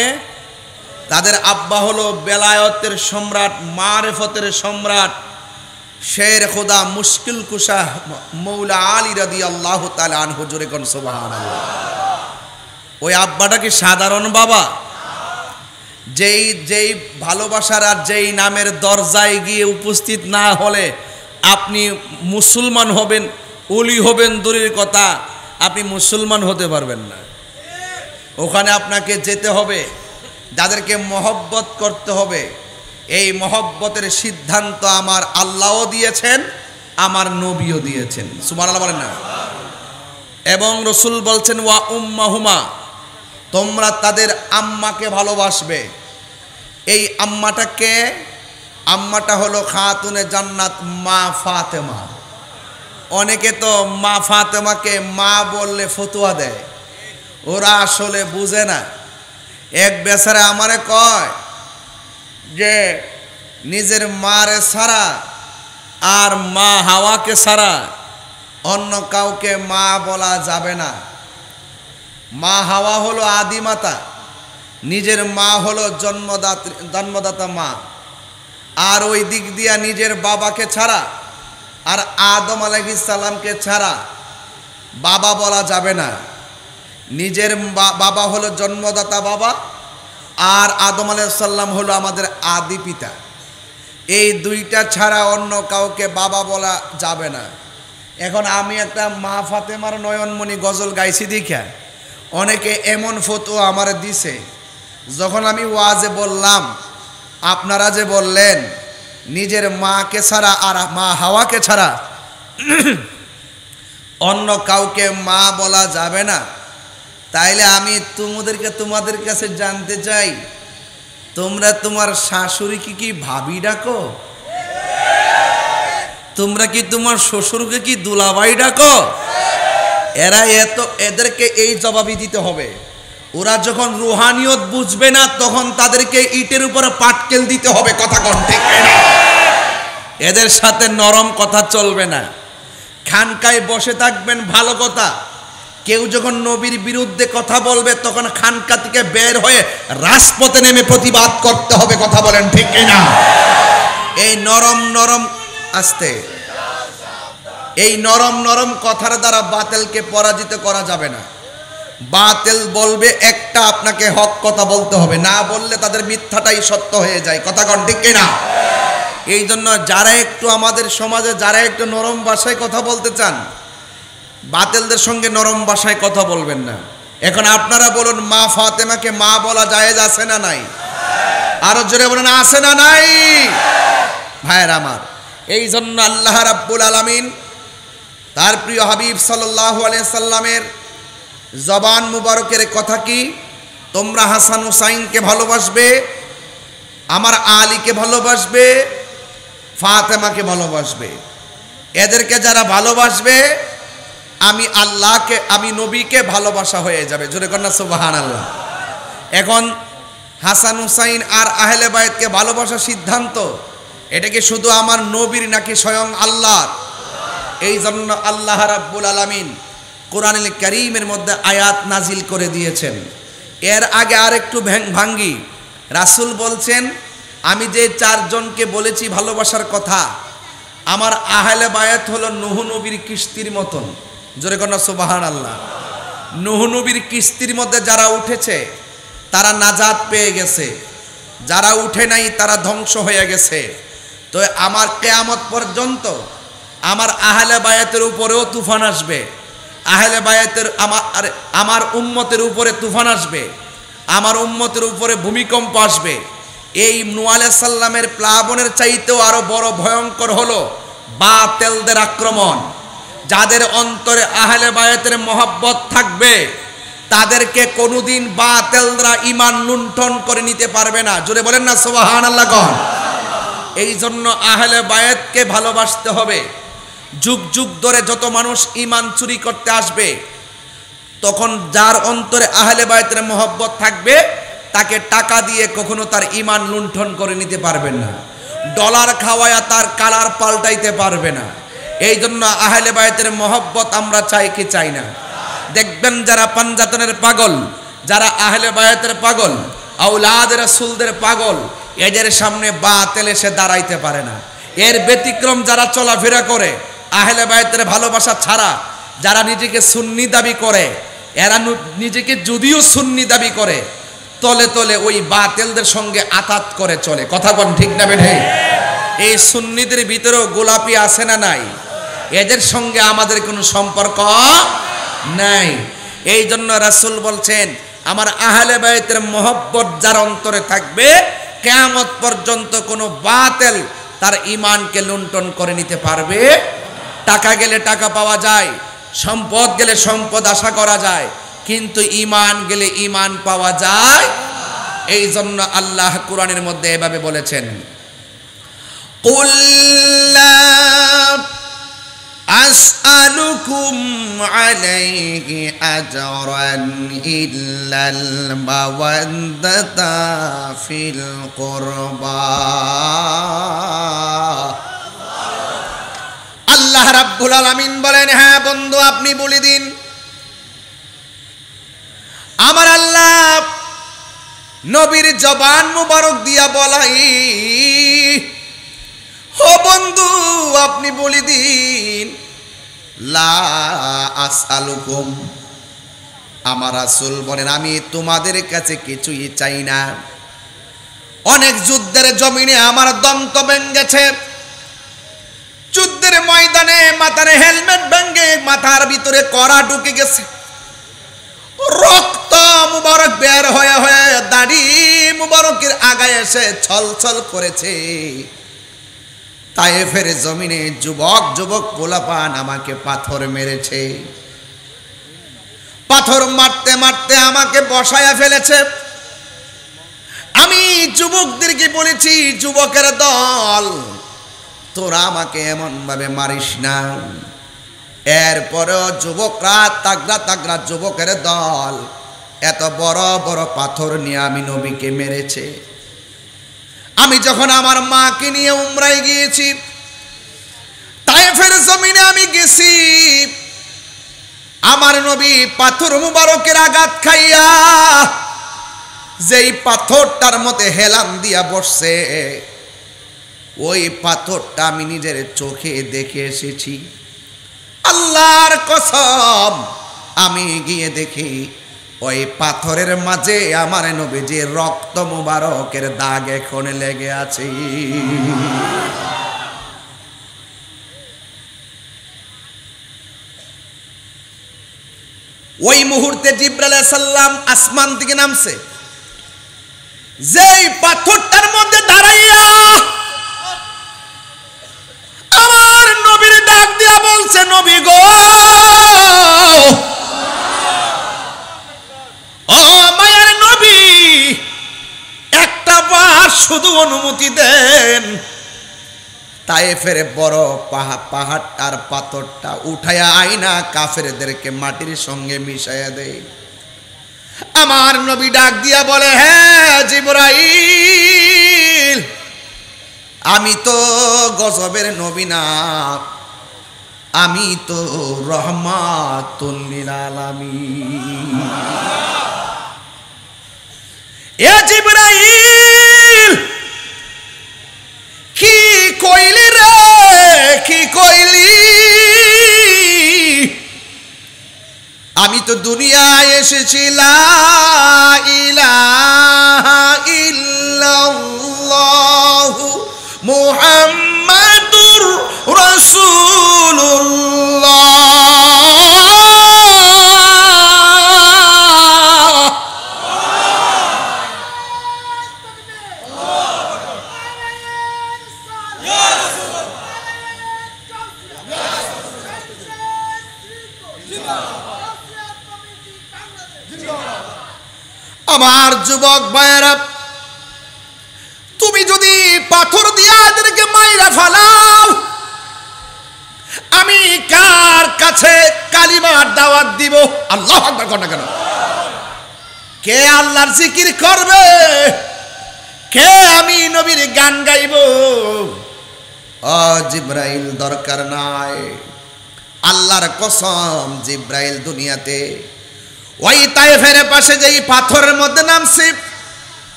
তাদের আব্বা হলো বেলায়তের সম্রাট, মারেফতের সম্রাট, শের খোদা মুশকিল কুশা মৌলা আলী রাদিয়াল্লাহু তাআলা আনহু। জোরে কোন সুবহানাল্লাহ। ওই আব্বাটা কি সাধারণ বাবা? যেই ভালোবাসার আর যেই নামের দরজায় গিয়ে উপস্থিত না হলে আপনি মুসলমান হবেন, ওলি হবেন দূরের কথা, আপনি মুসলমান হতে পারবেন না। ওখানে আপনাকে যেতে হবে, যাদেরকে মহব্বত করতে হবে। এই মহব্বতের সিদ্ধান্ত আমার আল্লাহও দিয়েছেন, আমার নবীও দিয়েছেন। সুবহানাল্লাহ বলেন না? এবং রসুল বলছেন, ওয়া উম্মাহুমা, তোমরা তাদের আম্মাকে ভালোবাসবে। এই আম্মাটাকে, আম্মাটা হলো খাতুনে জান্নাত মা ফাতেমা। অনেকে তো মা ফাতেমাকে মা বললে ফতুয়া দেয়, ওরা আসলে বুঝে না। এক বেচারা আমারে কয় যে নিজের মারে ছাড়া আর মা হাওয়াকে ছাড়া অন্য কাউকে মা বলা যাবে না। মা হাওয়া হলো আদিমাতা, নিজের মা হলো জন্মদাতা মা। আর ওই দিক দিয়া নিজের বাবাকে ছাড়া আর আদম আলাইহিস সালামকে ছাড়া বাবা বলা যাবে না। নিজের বাবা হলো জন্মদাতা বাবা, আর আদম আলাইহিস সালাম হলো আমাদের আদি পিতা। এই দুইটা ছাড়া অন্য কাউকে বাবা বলা যাবে না। এখন আমি একটা মা ফাতেমার নয়নমণি গজল গাইছি দেখা অনেকে এমন ফতোয়া আমার দিছে। যখন আমি ওয়াজে বললাম, আপনারা যে বললেন নিজের মাকে ছাড়া আর মা হাওয়াকে ছাড়া অন্য কাউকে মা বলা যাবে না, তাইলে আমি তোমাদের কাছে জানতে চাই, তোমরা তোমার শাশুড়িকে কি ভাবি ডাকো? তোমরা কি তোমার শ্বশুরকে কি দুলাভাই ডাকো? এদেরকে এই জবাবই দিতে হবে। ওরা যখন রুহানিয়ত বুঝবে না, তখন তাদেরকে ইটের উপরে পাটকেল দিতে হবে। কথা কোন ঠিক না? এদের সাথে নরম কথা চলবে না। খানকায় বসে থাকবেন, ভালো কথা। কেউ যখন নবীর বিরুদ্ধে কথা বলবে, তখন খানকা থেকে বের হয়ে রাজপথে নেমে প্রতিবাদ করতে হবে। কথা বলেন ঠিক না? এই নরম নরম আস্তে, এই নরম নরম কথার দ্বারা বাতিলকে পরাজিত করা যাবে না। বাতিল বলবে একটা, আপনাকে হক কথা বলতে হবে, না বললে তাদের মিথ্যাটাই সত্য হয়ে যায়। কথা কোন ঠিক না? এই জন্য যারা একটু আমাদের সমাজে যারা একটু নরম ভাষায় কথা বলতে চান, বাতিলদের সঙ্গে নরম ভাষায় কথা বলবেন না। এখন আপনারা বলুন, মা ফাতেমাকে মা বলা জায়েজ আছে না নাই? আরো জোরে বলেন, আছে না নাই? ভাইয়ের আমার, এই জন্য আল্লাহ রাব্বুল আলামিন তার প্রিয় হাবিব সাল্লাল্লাহু আলাইহি সাল্লামের জবান মুবারকের কথা কি, তোমরা হাসান হুসাইনকে ভালোবাসবে, আমার আলীকে ভালোবাসবে, ফাতেমাকে ভালোবাসবে। এদেরকে যারা ভালোবাসবে, আমি আল্লাহকে, আমি নবীকে ভালোবাসা হয়ে যাবে। জোরে কন্যা সুবহানাল্লাহ। এখন হাসান হুসাইন আর আহলে বায়তকে ভালোবাসার সিদ্ধান্ত, এটা কি শুধু আমার নবীর নাকি স্বয়ং আল্লাহর? এই জন্য আল্লাহ রাব্বুল আলামিন কোরআনুল কারীমের মধ্যে আয়াত নাজিল করে দিয়েছেন। এর আগে আরেকটু ভাঙ্গি, রাসূল বলছেন, আমি যে চারজনকে বলেছি ভালোবাসার কথা, আমার আহলে বায়াত হলো নূহ নবীর কিস্তির মতন। জোরে কন্যা সুবহানাল্লাহ। নূহ নবীর কিস্তির মধ্যে যারা উঠেছে তারা নাজাত পেয়ে গেছে, যারা উঠে নাই তারা ধ্বংস হয়ে গেছে। তো আমার কিয়ামত পর্যন্ত আমার আহলে বায়াতের উপরেও তুফান আসবে, আহলে বায়াতের আমার উম্মতের উপরে তুফান আসবে, আমার উম্মতের উপরে ভূমিকম্প আসবে। এই নূহ আলাইহিস সালামের প্লাবনের চাইতেও আরো বড় ভয়ঙ্কর হলো বাতিলদের আক্রমণ। যাদের অন্তরে আহলে বায়াতের মহব্বত থাকবে, তাদেরকে কোনোদিন বাতিলরা ঈমান লুণ্ঠন করে নিতে পারবে না। জোরে বলেন না সুবহানাল্লাহ কোন? এই জন্য আহলে বায়াতকে ভালোবাসতে হবে। যুগ যুগ ধরে যত মানুষ ঈমান চুরি করতে আসবে, তখন যার অন্তরে আহলে বায়াতের মহব্বত থাকবে, তাকে টাকা দিয়ে কখনো তার ঈমান লুণ্ঠন করে নিতে পারবেন না। ডলার খাওয়ায়া তার কালার পাল্টাইতে পারবে না। এই জন্য আহলে বায়াতের মহব্বত আমরা চাই কি চাই না? দেখবেন যারা পাঞ্জাতনের পাগল, যারা আহলে বায়াতের পাগল, আওলাদ রাসূলদের পাগল, এদের সামনে বাতিল এসে দাঁড়াইতে পারে না। এর ব্যতিক্রম যারা চলাফেরা করে আহলে বায়াতের ভালোবাসা ছাড়া, যারা নিজেকে সুন্নি দাবি করে, এরা নিজেকে যদিও সুন্নি দাবি করে, তলে তলে ওই বাতিলদের সঙ্গে আতাত করে চলে। কথা কোন ঠিক না বেঠে? এই সুন্নিদের ভিতরেও গোলাপি আছে না নাই? এদের সঙ্গে আমাদের কোনো সম্পর্ক নাই। এই জন্য রাসূল বলছেন, আমার আহলে বায়াতের মহব্বত যার অন্তরে থাকবে, কিয়ামত পর্যন্ত কোনো বাতিল তার ঈমানকে লুণ্ঠন করে নিতে পারবে। টাকা গেলে টাকা পাওয়া যায়, সম্পদ গেলে সম্পদ আশা করা যায়, কিন্তু ঈমান গেলে ঈমান পাওয়া যায়। এই জন্য আল্লাহ কোরআনের মধ্যে এভাবে বলেছেন, কুল লা আসআলুকুম আলাইহি আজরান ইল্লাল মাওয়াদ্দাতা ফিল কুরবা। আল্লাহ রাব্বুল আলামিন বলেন, হ্যাঁ বন্ধু, আপনি বলে দিন, আমার আল্লাহ নবীর জবান মুবারক দিয়া বলাই, ও বন্ধু আপনি বলে দিন, লা আসআলুকুম, আমার রাসূল বলেন, আমি তোমাদের কাছে কিছুই চাই না। অনেক যুদ্ধের জমিনে আমার দন্ত ভেঙেছে, যুদ্ধের ময়দানে মাথার হেলমেট ভেঙে মাথার ভিতরে কড়া ঢুকে গেছে, রক্ত মুবারক বের হয়ে হয়ে দাড়ি মুবারকের আগায় এসে ছলছল করেছে। তায়েফের জমিনে যুবক যুবক পোলাপান আমাকে পাথর মেরেছে, পাথর মারতে মারতে আমাকে বসায়া ফেলেছে। আমি যুবকদেরকে বলেছি, যুবকের দল, তোরা আমাকে এমন ভাবে মারিস না। এরপরেও যুবকরা তাগড়া তাগড়া যুবকের দল এত বড় বড় পাথর নিয়ে আমি নবীকে মেরেছে। আমি যখন আমার মাকে নিয়ে উমরায় গিয়েছি, তায়েফের জমিনে আমি গেছি, আমার নবী পাথর মুবারকের আঘাত খাইয়া যেই পাথরটার মধ্যে হেলান দিয়া বসছে, ওই পাথরটা আমি নিজের চোখে দেখে এসেছি। আল্লাহর কসম, আমি গিয়ে দেখি ওই পাথরের মাঝে আমার নবীজির রক্ত মুবারকের দাগ এখন লেগে আছে। ওই মুহূর্তে জিবরাইল আলাইহিস সালাম আসমান থেকে নামছে, যেই পাথরটার মধ্যে দাঁড়াইয়া আমার নবীর ডাক দিয়া বলছে, নবী গো, ও মায়ের নবী, একটা বার শুধু অনুমতি দেন, তায়েফের বড় পাহাড়টার পাথরটা উঠায়া আইনা কাফেরদেরকে মাটির সঙ্গে মিশাইয়া দেয়। আমার নবী ডাক দিয়া বলে, হ্যাঁ জিবরাইল, আমি তো গজবের নবী না, আমি তো রহমাতুল লিল আলামিন। এ জিবরাইল, কি কইলি রে, কি কইলি? আমি তো দুনিয়ায় এসেছি লা ইলাহা ইল্লাল্লাহু মুহাম্মাদুর রাসূলুল্লাহ। আমার যুবক ভাইয়েরা, তুমি যদি পাথর দিয়া এদেরকে মাইরা ফেলাও, আমি কার কাছে কালিমার দাওয়াত দিব? আল্লাহু আকবার কোন কেন? কে আল্লাহর জিকির করবে? কে আমি নবীর গান গাইব? ও জিবরাইল, দরকার নাই। আল্লাহর কসম, জিবরাইল দুনিয়াতে ওই তায়েফের পাশে যেই পাথরের মধ্যে নামছে,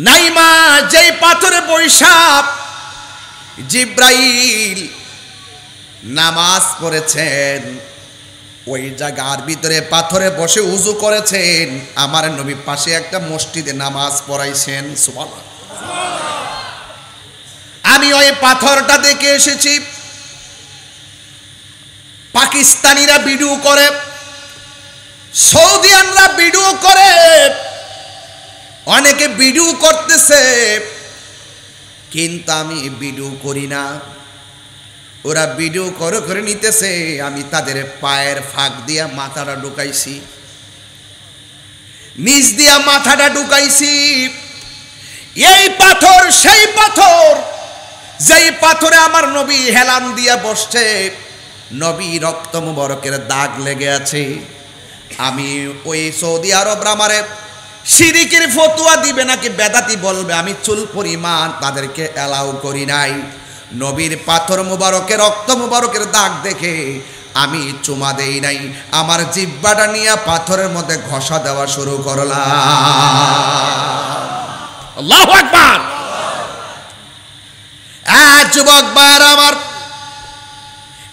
নাইমা যেই পাথরে বৈশাখ জিবরাইল নামাজ পড়েছেন, ওই জায়গার ভিতরে পাথরে বসে উজু করেছেন। আমার নবী পাশে একটা মসজিদে নামাজ পড়াইছেন। সুবহানাল্লাহ। আমি ওই পাথরটা দেখে এসেছি। পাকিস্তানিরা ভিডিও করে, সৌদিয়ানরা ভিডিও করে, অনেকে ভিডিও করতেছে, কিন্তু আমি ভিডিও করি না। ওরা ভিডিও করে করে নিতেছে, আমি তাদের পায়ের ফাঁক দিয়া মাথাটা ঢুকাইছি, নিচ দিয়া মাথাটা ঢুকাইছি। এই পাথর সেই পাথর, যেই পাথরে আমার নবী হেলান দিয়া বসছে, নবী রক্ত মুবারকের দাগ লেগে আছে। আমি ওই সৌদি আরব আমারে শিরিকের ফতোয়া দিবে নাকি বেদাতি বলবে, আমি চুল পরিমাণ তাদেরকে এলাও করি নাই। নবীর পাথর মুবারকের রক্ত মুবারকের দাগ দেখে আমি চুমা দেই নাই, আমার জিহ্বাটা নিয়ে পাথরের মধ্যে ঘষা দেওয়া শুরু করলাম। আল্লাহু আকবার। যুবক ভাইরা আমার,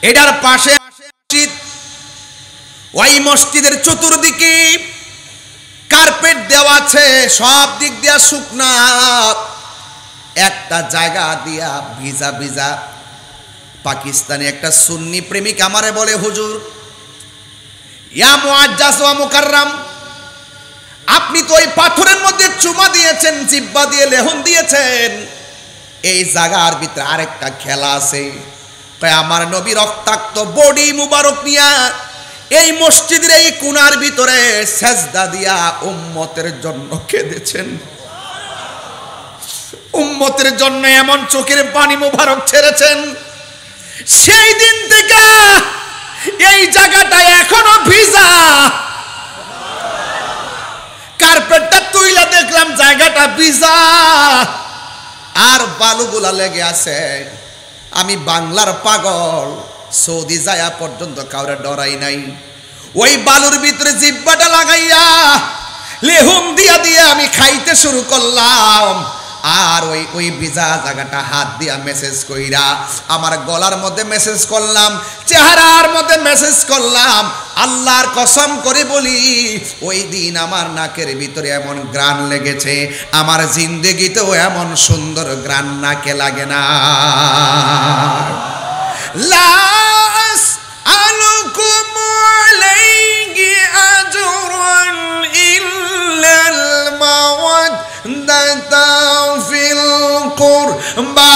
এটার পাশে মসজিদ, ওই মসজিদের চতুর্দিকে কার্পেট দেওয়া আছে, সব দিক দিয়া শুকনা, একটা জায়গা দিয়া ভিজা ভিজা। পাকিস্তানি একটা সুন্নি প্রেমিক আমারে বলে, হুজুর, ইয়া মুআজ্জাজ ওয়া মুকাররাম, আপনি তো ওই পাথরের মধ্যে চুমা দিয়েছেন, জিহ্বা দিয়ে লেহন দিয়েছেন, এই জায়গার ভিতরে আরেকটা খেলা আছে। আমার নবী রক্তাক্ত বডি মুবারক নিয়া এই মসজিদের এই কোণার ভিতরে সেজদা দিয়া উম্মতের জন্য কেঁদেছেন। উম্মতের জন্য এমন চোখের পানি মুবারক ছেড়েছেন, সেই দিন থেকে এই জায়গাটা এখনো ভিজা। কার্পেটটা তুইলা দেখলাম জায়গাটা ভিজা আর বালুগুলা লেগে আছে। আমি বাংলার পাগল, সৌদি যায়া পর্যন্ত কাউরে ডরাই নাই। ওই বালুর ভিতরে জিব্বাটা লাগাইয়া লেহুম দিয়া দিয়া আমি খাইতে শুরু করলাম। আর ওই ভিজা জায়গাটা হাত দিয়া মেসেজ কইরা আমার গলার মধ্যে মেসেজ করলাম, চেহারার মধ্যে মেসেজ করলাম। আল্লাহর কসম করে বলি, ওই দিন আমার নাকের ভিতরে এমন গ্রান লেগেছে, আমার জিন্দেগিতেও এমন সুন্দর গ্রান নাকে লাগে না। লাস আলুকুম আলাইহি আজরুন ইল্লাল মাওয়াদ্দাতা ফিল কুরবা।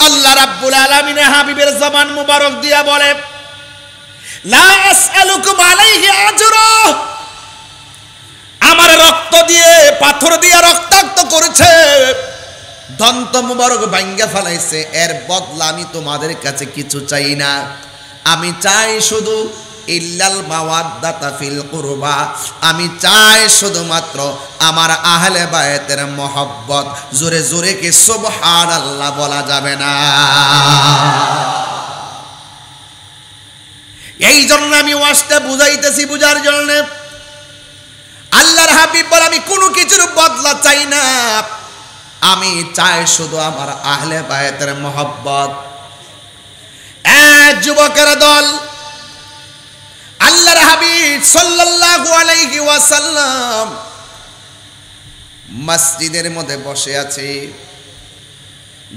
আল্লাহ রাব্বুল আলামিন হাবিবের জবান মুবারক দিয়া বলে, লা আসআলুকুম আলাইহি আজরা। আমার রক্ত দিয়ে পাথর দিয়ে রক্তাক্ত করেছে, দন্ত মুবারক ভাঙ্গা ফেলাইছে, এর বদলা আমি তোমাদের কাছে কিছু চাই না। আমি চাই শুধু ইল্লাল মাওয়াদ্দাতা ফিল কুরবা, আমি চাই শুধুমাত্র আমার আহলে বায়তের মহব্বত। জোরে জোরে কি সুবহানাল্লাহ বলা যাবে না? এই জন্য আমি ওয়াজটা বুঝাইতেছি, বুঝার জন্য। আল্লাহর হাবিব বলে, আমি কোনো কিছুর বদলা চাই না, আমি চাই শুধু আমার আহলে বায়তের মহব্বত। যুবকের দল, আল্লাহর হাবিব সাল্লাল্লাহু আলাইহি ওয়াসাল্লাম মসজিদের মধ্যে বসে আছে।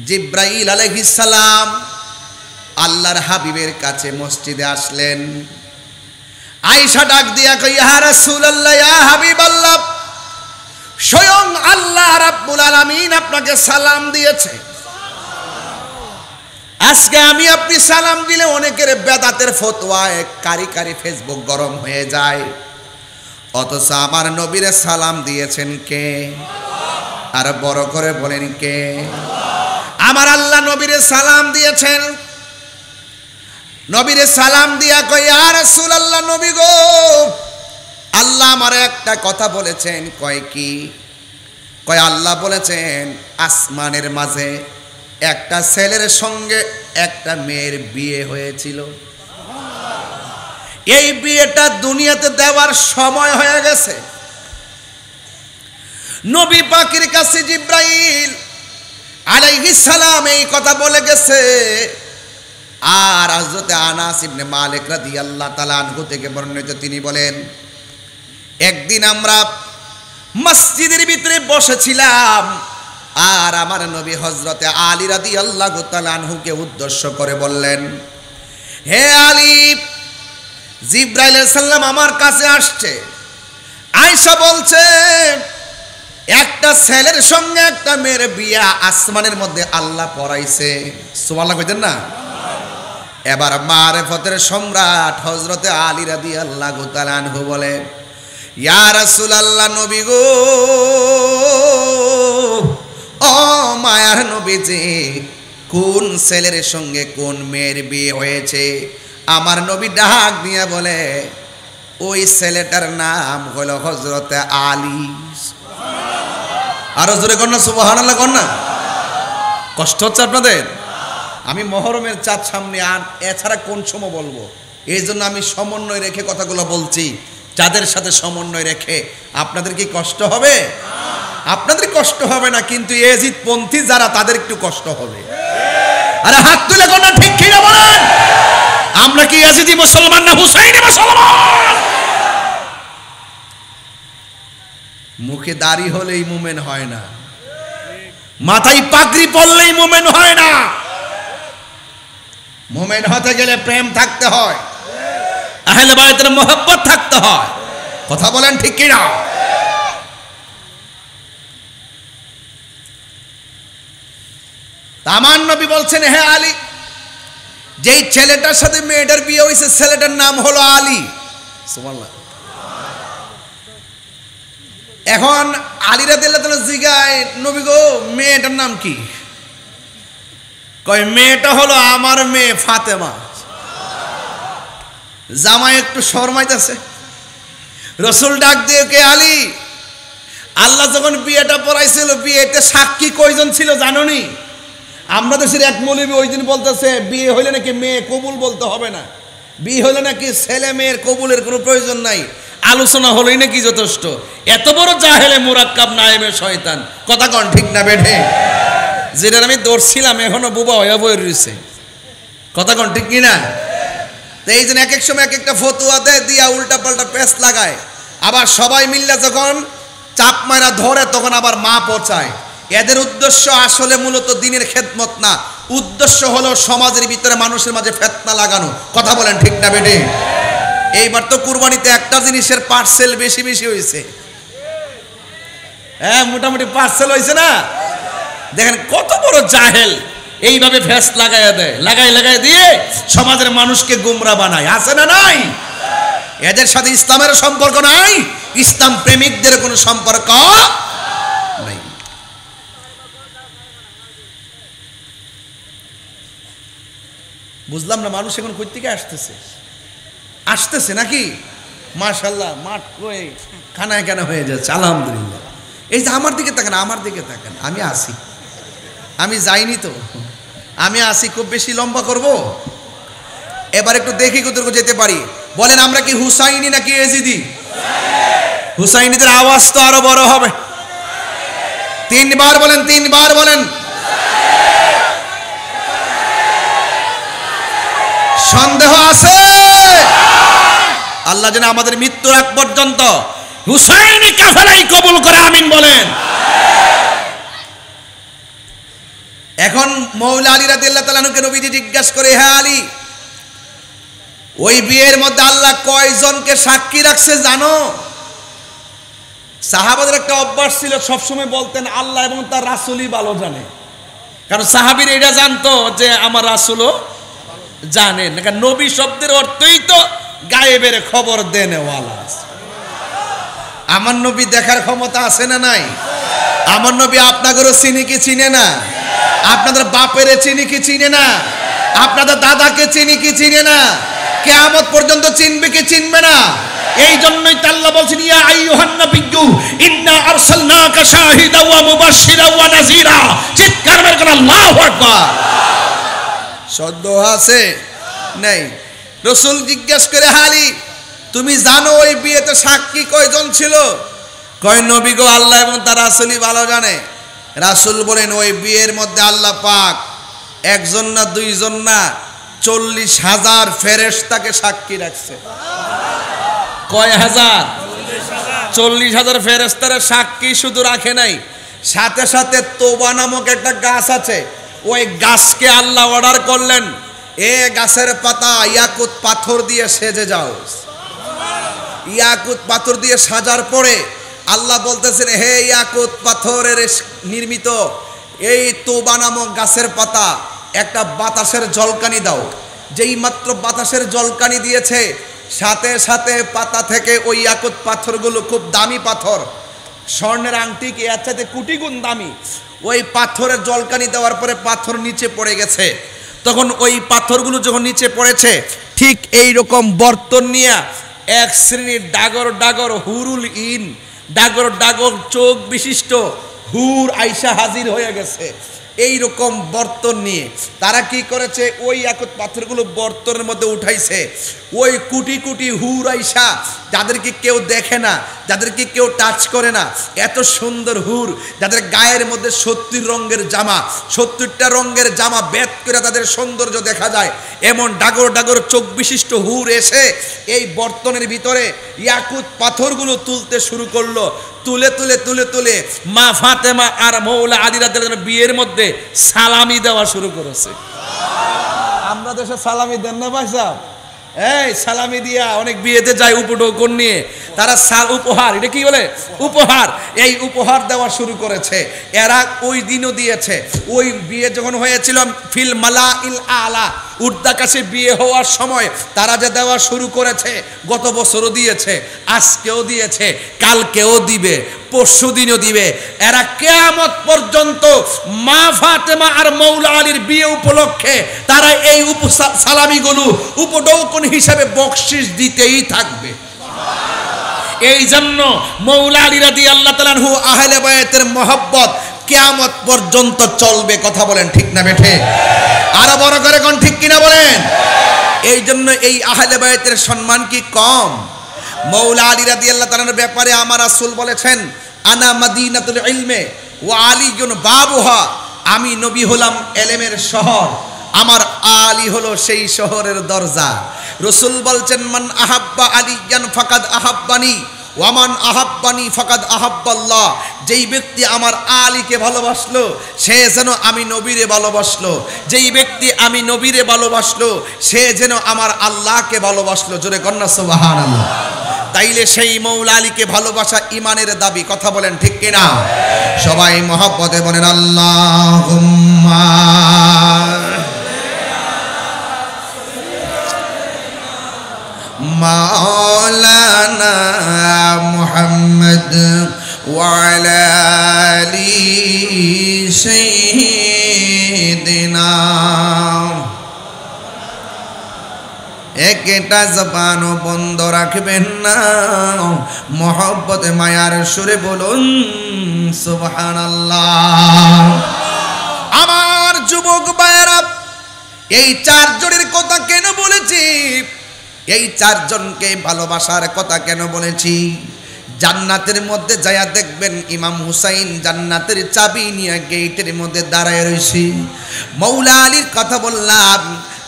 জিব্রাইল আলাইহিস সালাম আল্লাহর হাবিবের কাছে মসজিদে আসলেন। আয়েশা ডাক দিয়া কই, ইয়া রাসূলুল্লাহ, ইয়া হাবিবাল্লাহ, স্বয়ং আল্লাহ রাব্বুল আলামিন আপনাকে সালাম দিয়েছে। আজকে আমি আপনি সালাম দিলে অনেকের বেদাতের ফতোয়ায় কারি কারি ফেসবুক গরম হয়ে যায়, অথচ আমার নবীরে সালাম দিয়েছেন কে? আর বড় করে বলেন কে? আমার আল্লাহ নবীরে সালাম দিয়েছেন। নবীরে সালাম দিয়া কই, ইয়া রাসূলুল্লাহ, নবী গো, আল্লাহ আমার একটা কথা বলেছেন। কয় কি? কয় আল্লাহ বলেছেন আসমানের মাঝে একটা ছেলের সঙ্গে একটা মেয়ের বিয়ে হয়েছিল, এই বিয়েটা দুনিয়াতে দেওয়ার সময় হয়ে গেছে। নবী পাকের কাছে জিব্রাইল আলাইহিস সালাম এই কথা বলে গেছে। আর হযরত আনাস ইবনে মালিক রাদিয়াল্লাহু তাআলা আনহু থেকে বর্ণিত, তিনি বলেন, একদিন আমরা মসজিদের ভিতরে বসেছিলাম, আর আমার নবী হযরতে আলী রাদিয়াল্লাহু তাআলা আনহুকে উদ্দেশ্য করে বললেন, হে আলী, জিব্রাইল আলাইহিস সালাম আমার কাছে আসছে। আয়েশা বলছে, একটা ছেলের সঙ্গে একটা মেয়ের বিয়া আসমানের মধ্যে আল্লাহ পড়াইছে। সুবহানাল্লাহ কইতেন না? এবার মারিফতের সম্রাট হযরতে আলী রাদিয়াল্লাহু তাআলা আনহু বলে, ইয়া রাসূলুল্লাহ, নবী গো, ও মায়ার নবীজি, কোন ছেলের সঙ্গে কোন মেয়ের বিয়ে হয়েছে? আমার নবী ডাক দিয়ে বলে, ওই ছেলেটার নাম হলো হযরতে আলী। আরো জোরে কর না সুবহানাল্লাহ, কর না। কষ্ট হচ্ছে আপনাদের? আমি মহরমের চাঁদ সামনে, আর এছাড়া কোন সময় বলবো, এই জন্য আমি সমন্বয় রেখে কথাগুলো বলছি। যাদের সাথে সমন্বয় রেখে আপনাদের কি কষ্ট হবে? আপনাদের কষ্ট হবে না, কিন্তু এজিদ পন্থী যারা, তাদের একটু কষ্ট হবে। আরে হাত তুলে কোন ঠিক কি না বলেন? আমরা কি এজিদি মুসলমান না হুসাইনি মুসলমান? মুখে দাড়ি হলেই মুমিন হয় না, মাথায় পাগড়ি পরলেই মুমিন হয় না। মুমিন হতে গেলে প্রেম থাকতে হয়। আহলে বাইতের মহব্বত থাকতে হয়। কথা বলেন ঠিক কিনা? আমার নবী বলছেন, হে আলী, যেই ছেলেটার সাথে মেয়েটার বিয়ে হয়েছে ছেলেটার নাম হলো আলী। সুবহানাল্লাহ। এখন আলী রাদিয়াল্লাহু তাআলা জিগায়, নবী গো মেয়েটার নাম কি? কয় মেয়েটা হলো আমার মেয়ে ফাতেমা। জামাই একটু শরমাইতেছে। রাসূল ডাক দিয়ে, কে আলী, আল্লাহ যখন বিয়েটা পড়াইছিল বিয়েতে সাক্ষী কয়জন ছিল জানোনি? আমরা দেশের এক মৌলবী ওই দিন বলতেছে বিয়ে হইলে নাকি মেয়ে কবুল বলতে হবে না, বিয়ে হইলে নাকি ছেলে মেয়ের কবুলের কোনো প্রয়োজন নাই, আলোচনা হলোই নাকি যথেষ্ট। এত বড় জাহেলে মুরাক্কাব নায়েবে শয়তান। কথা কন ঠিক না বেঠে? যেটা আমি দৌড়ছিলাম এখনো বুবা হয়ে বই রয়েছে। কথা কন ঠিক কিনা? তো এই জন্য এক এক সময় এক একটা ফতুয়া দেয়, দিয়া উল্টা পাল্টা পেস লাগায়, আবার সবাই মিললে যখন চাপ মারা ধরে তখন আবার মা পচায়। এদের উদ্দেশ্য আসলে মূলত দিনের খেদমত না, উদ্দেশ্য হলো সমাজের ভিতরে মানুষের মাঝে ফিতনা লাগানো। কথা বলেন ঠিক না বেটে? এইবার তো কুরবানিতে একটা জিনিসের পার্সেল বেশি বেশি হয়েছে। হ্যাঁ, মোটামুটি পার্সেল হয়েছে না? দেখেন কত বড় জাহেল, এইভাবে ফেস লাগাইয়া দেয়, লাগাই দিয়ে সমাজের মানুষকে গোমরা বানায়। আছে না নাই? এদের সাথে ইসলামের সম্পর্ক নাই, ইসলাম প্রেমিকদের কোনো সম্পর্ক নাই। বুঝলাম না, মানুষ এখন কই থেকে আসতেছে নাকি? মাশাআল্লাহ, মাঠ কই খানায় কেন হয়ে যাচ্ছে। আলহামদুলিল্লাহ। এই যে আমার দিকে তাকান, আমার দিকে তাকান, আমি আসি, আমি যাইনি তো, আমি আসি। খুব বেশি লম্বা করব? এবার একটু দেখি কতটুকু যেতে পারি। বলেন আমরা কি হুসাইনি নাকি এজিদি? হুসাইনিদের আওয়াজ তো আরো বড় হবে। তিনবার বলেন, তিনবার বলেন। সন্দেহ আছে? আল্লাহ যেন আমাদের মৃত্যুর আগ পর্যন্ত হুসাইনি কাফেলাই কবুল করে, আমিন বলেন। এখন মৌলা আলী রাদিয়াল্লাহু তাআলা আনহুকে নবীজি জিজ্ঞাসা করে, হ্যাঁ আলী, ওই বিয়ের মধ্যে আল্লাহ কয়জনকে সাক্ষী রাখছে জানো? সাহাবাদের একটা অভ্যাস ছিল, সবসময় বলতেন আল্লাহ এবং তার রাসূলই ভালো জানে। কারণ সাহাবীরা এটা জানতো যে আমার রাসূলও জানেন, কারণ নবী শব্দের অর্থই তো গায়েবের খবর দেনেওয়ালা। আমার নবী দেখার ক্ষমতা আছে না নাই? আমার নবী আপনাদেরও চিনি কি চিনে না? আপনাদের বাপের চিনি কি চিনে না? আপনাদের দাদাকে চিনি কি চিনে না? কিয়ামত পর্যন্ত চিনবে কি চিনবে না? এই জন্যই তো আল্লাহ বলছেন, ইয়া আইয়ুহান নাবিয়্যু ইন্না আরসালনাকা শাহিদাও ওয়া মুবাশশিরাও ওয়া নাযীরা। চিৎকার করে বলেন আল্লাহু আকবার। শব্দ আছে নেই? রাসূল জিজ্ঞাসা করে, আলী তুমি জানো ওই বিয়েতে সাক্ষী কয়জন ছিল? কয় নবী গো আল্লাহ এবং তার রাসূলই ভালো জানে। রাসূল বলেন ওই বিয়ের মধ্যে আল্লাহ পাক একজন না দুইজন না 40,000 ফেরেশতাকে সাক্ষী রাখছে। কয় হাজার? 40,000 ফেরেশতারে সাক্ষী শুধু রাখে নাই, সাথে সাথে তোবা নামক একটা গাছ আছে, ওই গাছকে আল্লাহ অর্ডার করলেন, এ গাছের পাতা ইয়াকুত পাথর দিয়ে সেজে যাও। ইয়াকুত পাথর দিয়ে সাজার পরে আল্লাহ বলতেছেন, হে ইয়াকুত পাথরের নির্মিত এই তোবা নামক গাছের পাতা একটা বাতাসের ঝলকানি দাও। যেই মাত্র বাতাসের ঝলকানি দিয়েছে, সাথে সাথে পাতা থেকে ওই ইয়াকুত পাথরগুলো, খুব দামি পাথর, স্বর্ণের আংটি কি এর চাইতে কোটি গুণ দামি, ওই পাথরের ঝলকানি দেওয়ার পরে পাথর নিচে পড়ে গেছে। তখন ওই পাথরগুলো যখন নিচে পড়েছে, ঠিক এই রকম বর্তন নিয়ে এক শ্রেণীর ডাগর ডাগর হুরুল ইন, ডাগর ডাগর চোখ বিশিষ্ট হুর আইসা হাজির হয়ে গেছে। এই রকম বর্তন নিয়ে তারা কি করেছে, ওই ইয়াকুত পাথরগুলো বর্তনের মধ্যে উঠাইছে। ওই কোটি কোটি হুর আইসা, যাদেরকে কেউ দেখে না, যাদেরকে কেউ টাচ করে না, এত সুন্দর হুর, যাদের গায়ের মধ্যে 70 রঙের জামা, 70টা রঙের জামা বেদ করে তাদের সৌন্দর্য দেখা যায়, এমন ডাগর ডাগর চোখ বিশিষ্ট হুর এসে এই বর্তনের ভিতরে ইয়াকুত পাথরগুলো তুলতে শুরু করলো। তুলে তুলে তুলে তুলে মা ফাতেমা আর মৌলা আলী রাদিয়াল্লাহু তাআলা বিয়ের মধ্যে সালামি দেওয়া শুরু করেছে। আমরা দেশে সালামি দেন না ভাই সাহেব? এই সালামি দিয়া অনেক বিয়েতে যায় উপঢৌকন নিয়ে, তারা উপহার, এটা কি বলে উপহার, এই উপহার দেওয়া শুরু করেছে। এরা ওই দিনও দিয়েছে, ওই বিয়ে যখন হয়েছিল ফিল মালাইল আলা, ঊর্ধ্বাকাশে বিয়ে হওয়ার সময় তারা যে দেওয়া শুরু করেছে, গত বছরও দিয়েছে, আজকেও দিয়েছে, কালকেও দিবে, পরশু দিনও দিবে। এরা কিয়ামত পর্যন্ত মা ফাতেমা আর মৌলা আলীর বিয়ে উপলক্ষে তারা এই সালামিগুলো উপঢৌকন হিসাবে বকশিশ দিতেই থাকবে। এই জন্য মৌলা আলী রাদিয়াল্লাহু তাআলা আনহু আহলে বায়াতের মহব্বত কিয়ামত পর্যন্ত চলবে। কথা বলেন ঠিক না বেঠে? আরো বড় করে কোন ঠিক কিনা বলেন? এই জন্য এই আহলে বায়াতের সম্মান কি কম? মৌলা আলী রাদিয়াল্লাহু তাআলার ব্যাপারে আমার রাসূল বলেছেন, আনা মাদিনাতুল ইলমে ওয়া আলীউন বাবুহা, আমি নবী হলাম এলেমের শহর, আমার আলী হলো সেই শহরের দরজা। রাসূল বলছেন, মান আহাব্বা আলিয়ান ফাকাদ আহাব্বানি ওয়া মান আহাব্বানি ফাকাদ আহাব্বাল্লাহ, যেই ব্যক্তি আমার আলীকে ভালোবাসলো সে যেন আমি নবীরে ভালোবাসলো, যেই ব্যক্তি আমি নবীরে ভালোবাসলো সে যেন আমার আল্লাহকে ভালোবাসলো। জোরে কন্যা সুবহানাল্লাহ। তাইলে সেই মৌলা আলীকে ভালোবাসা ইমানের দাবি। কথা বলেন ঠিক কিনা? সবাই মহব্বতে বলেন আল্লাহুম্মা মাওলানা মুহাম্মদ ওয়া আলা আলি সাইয়্যিদিনা। একটা জবানও বন্ধ রাখবেন না, মহব্বতে মায়ার সুরে বলুন সুবহানাল্লাহ। আমার যুবক ভাইয়েরা, এই চারজনের কথা কেন বলেছি? এই চারজনকে ভালোবাসার কথা কেন বলেছি? জান্নাতের মধ্যে যায়া দেখবেন ইমাম হুসাইন জান্নাতের চাবি নিয়ে গেটের মধ্যে দাঁড়ায় রয়েছে। মৌলা আলীর কথা বললাম,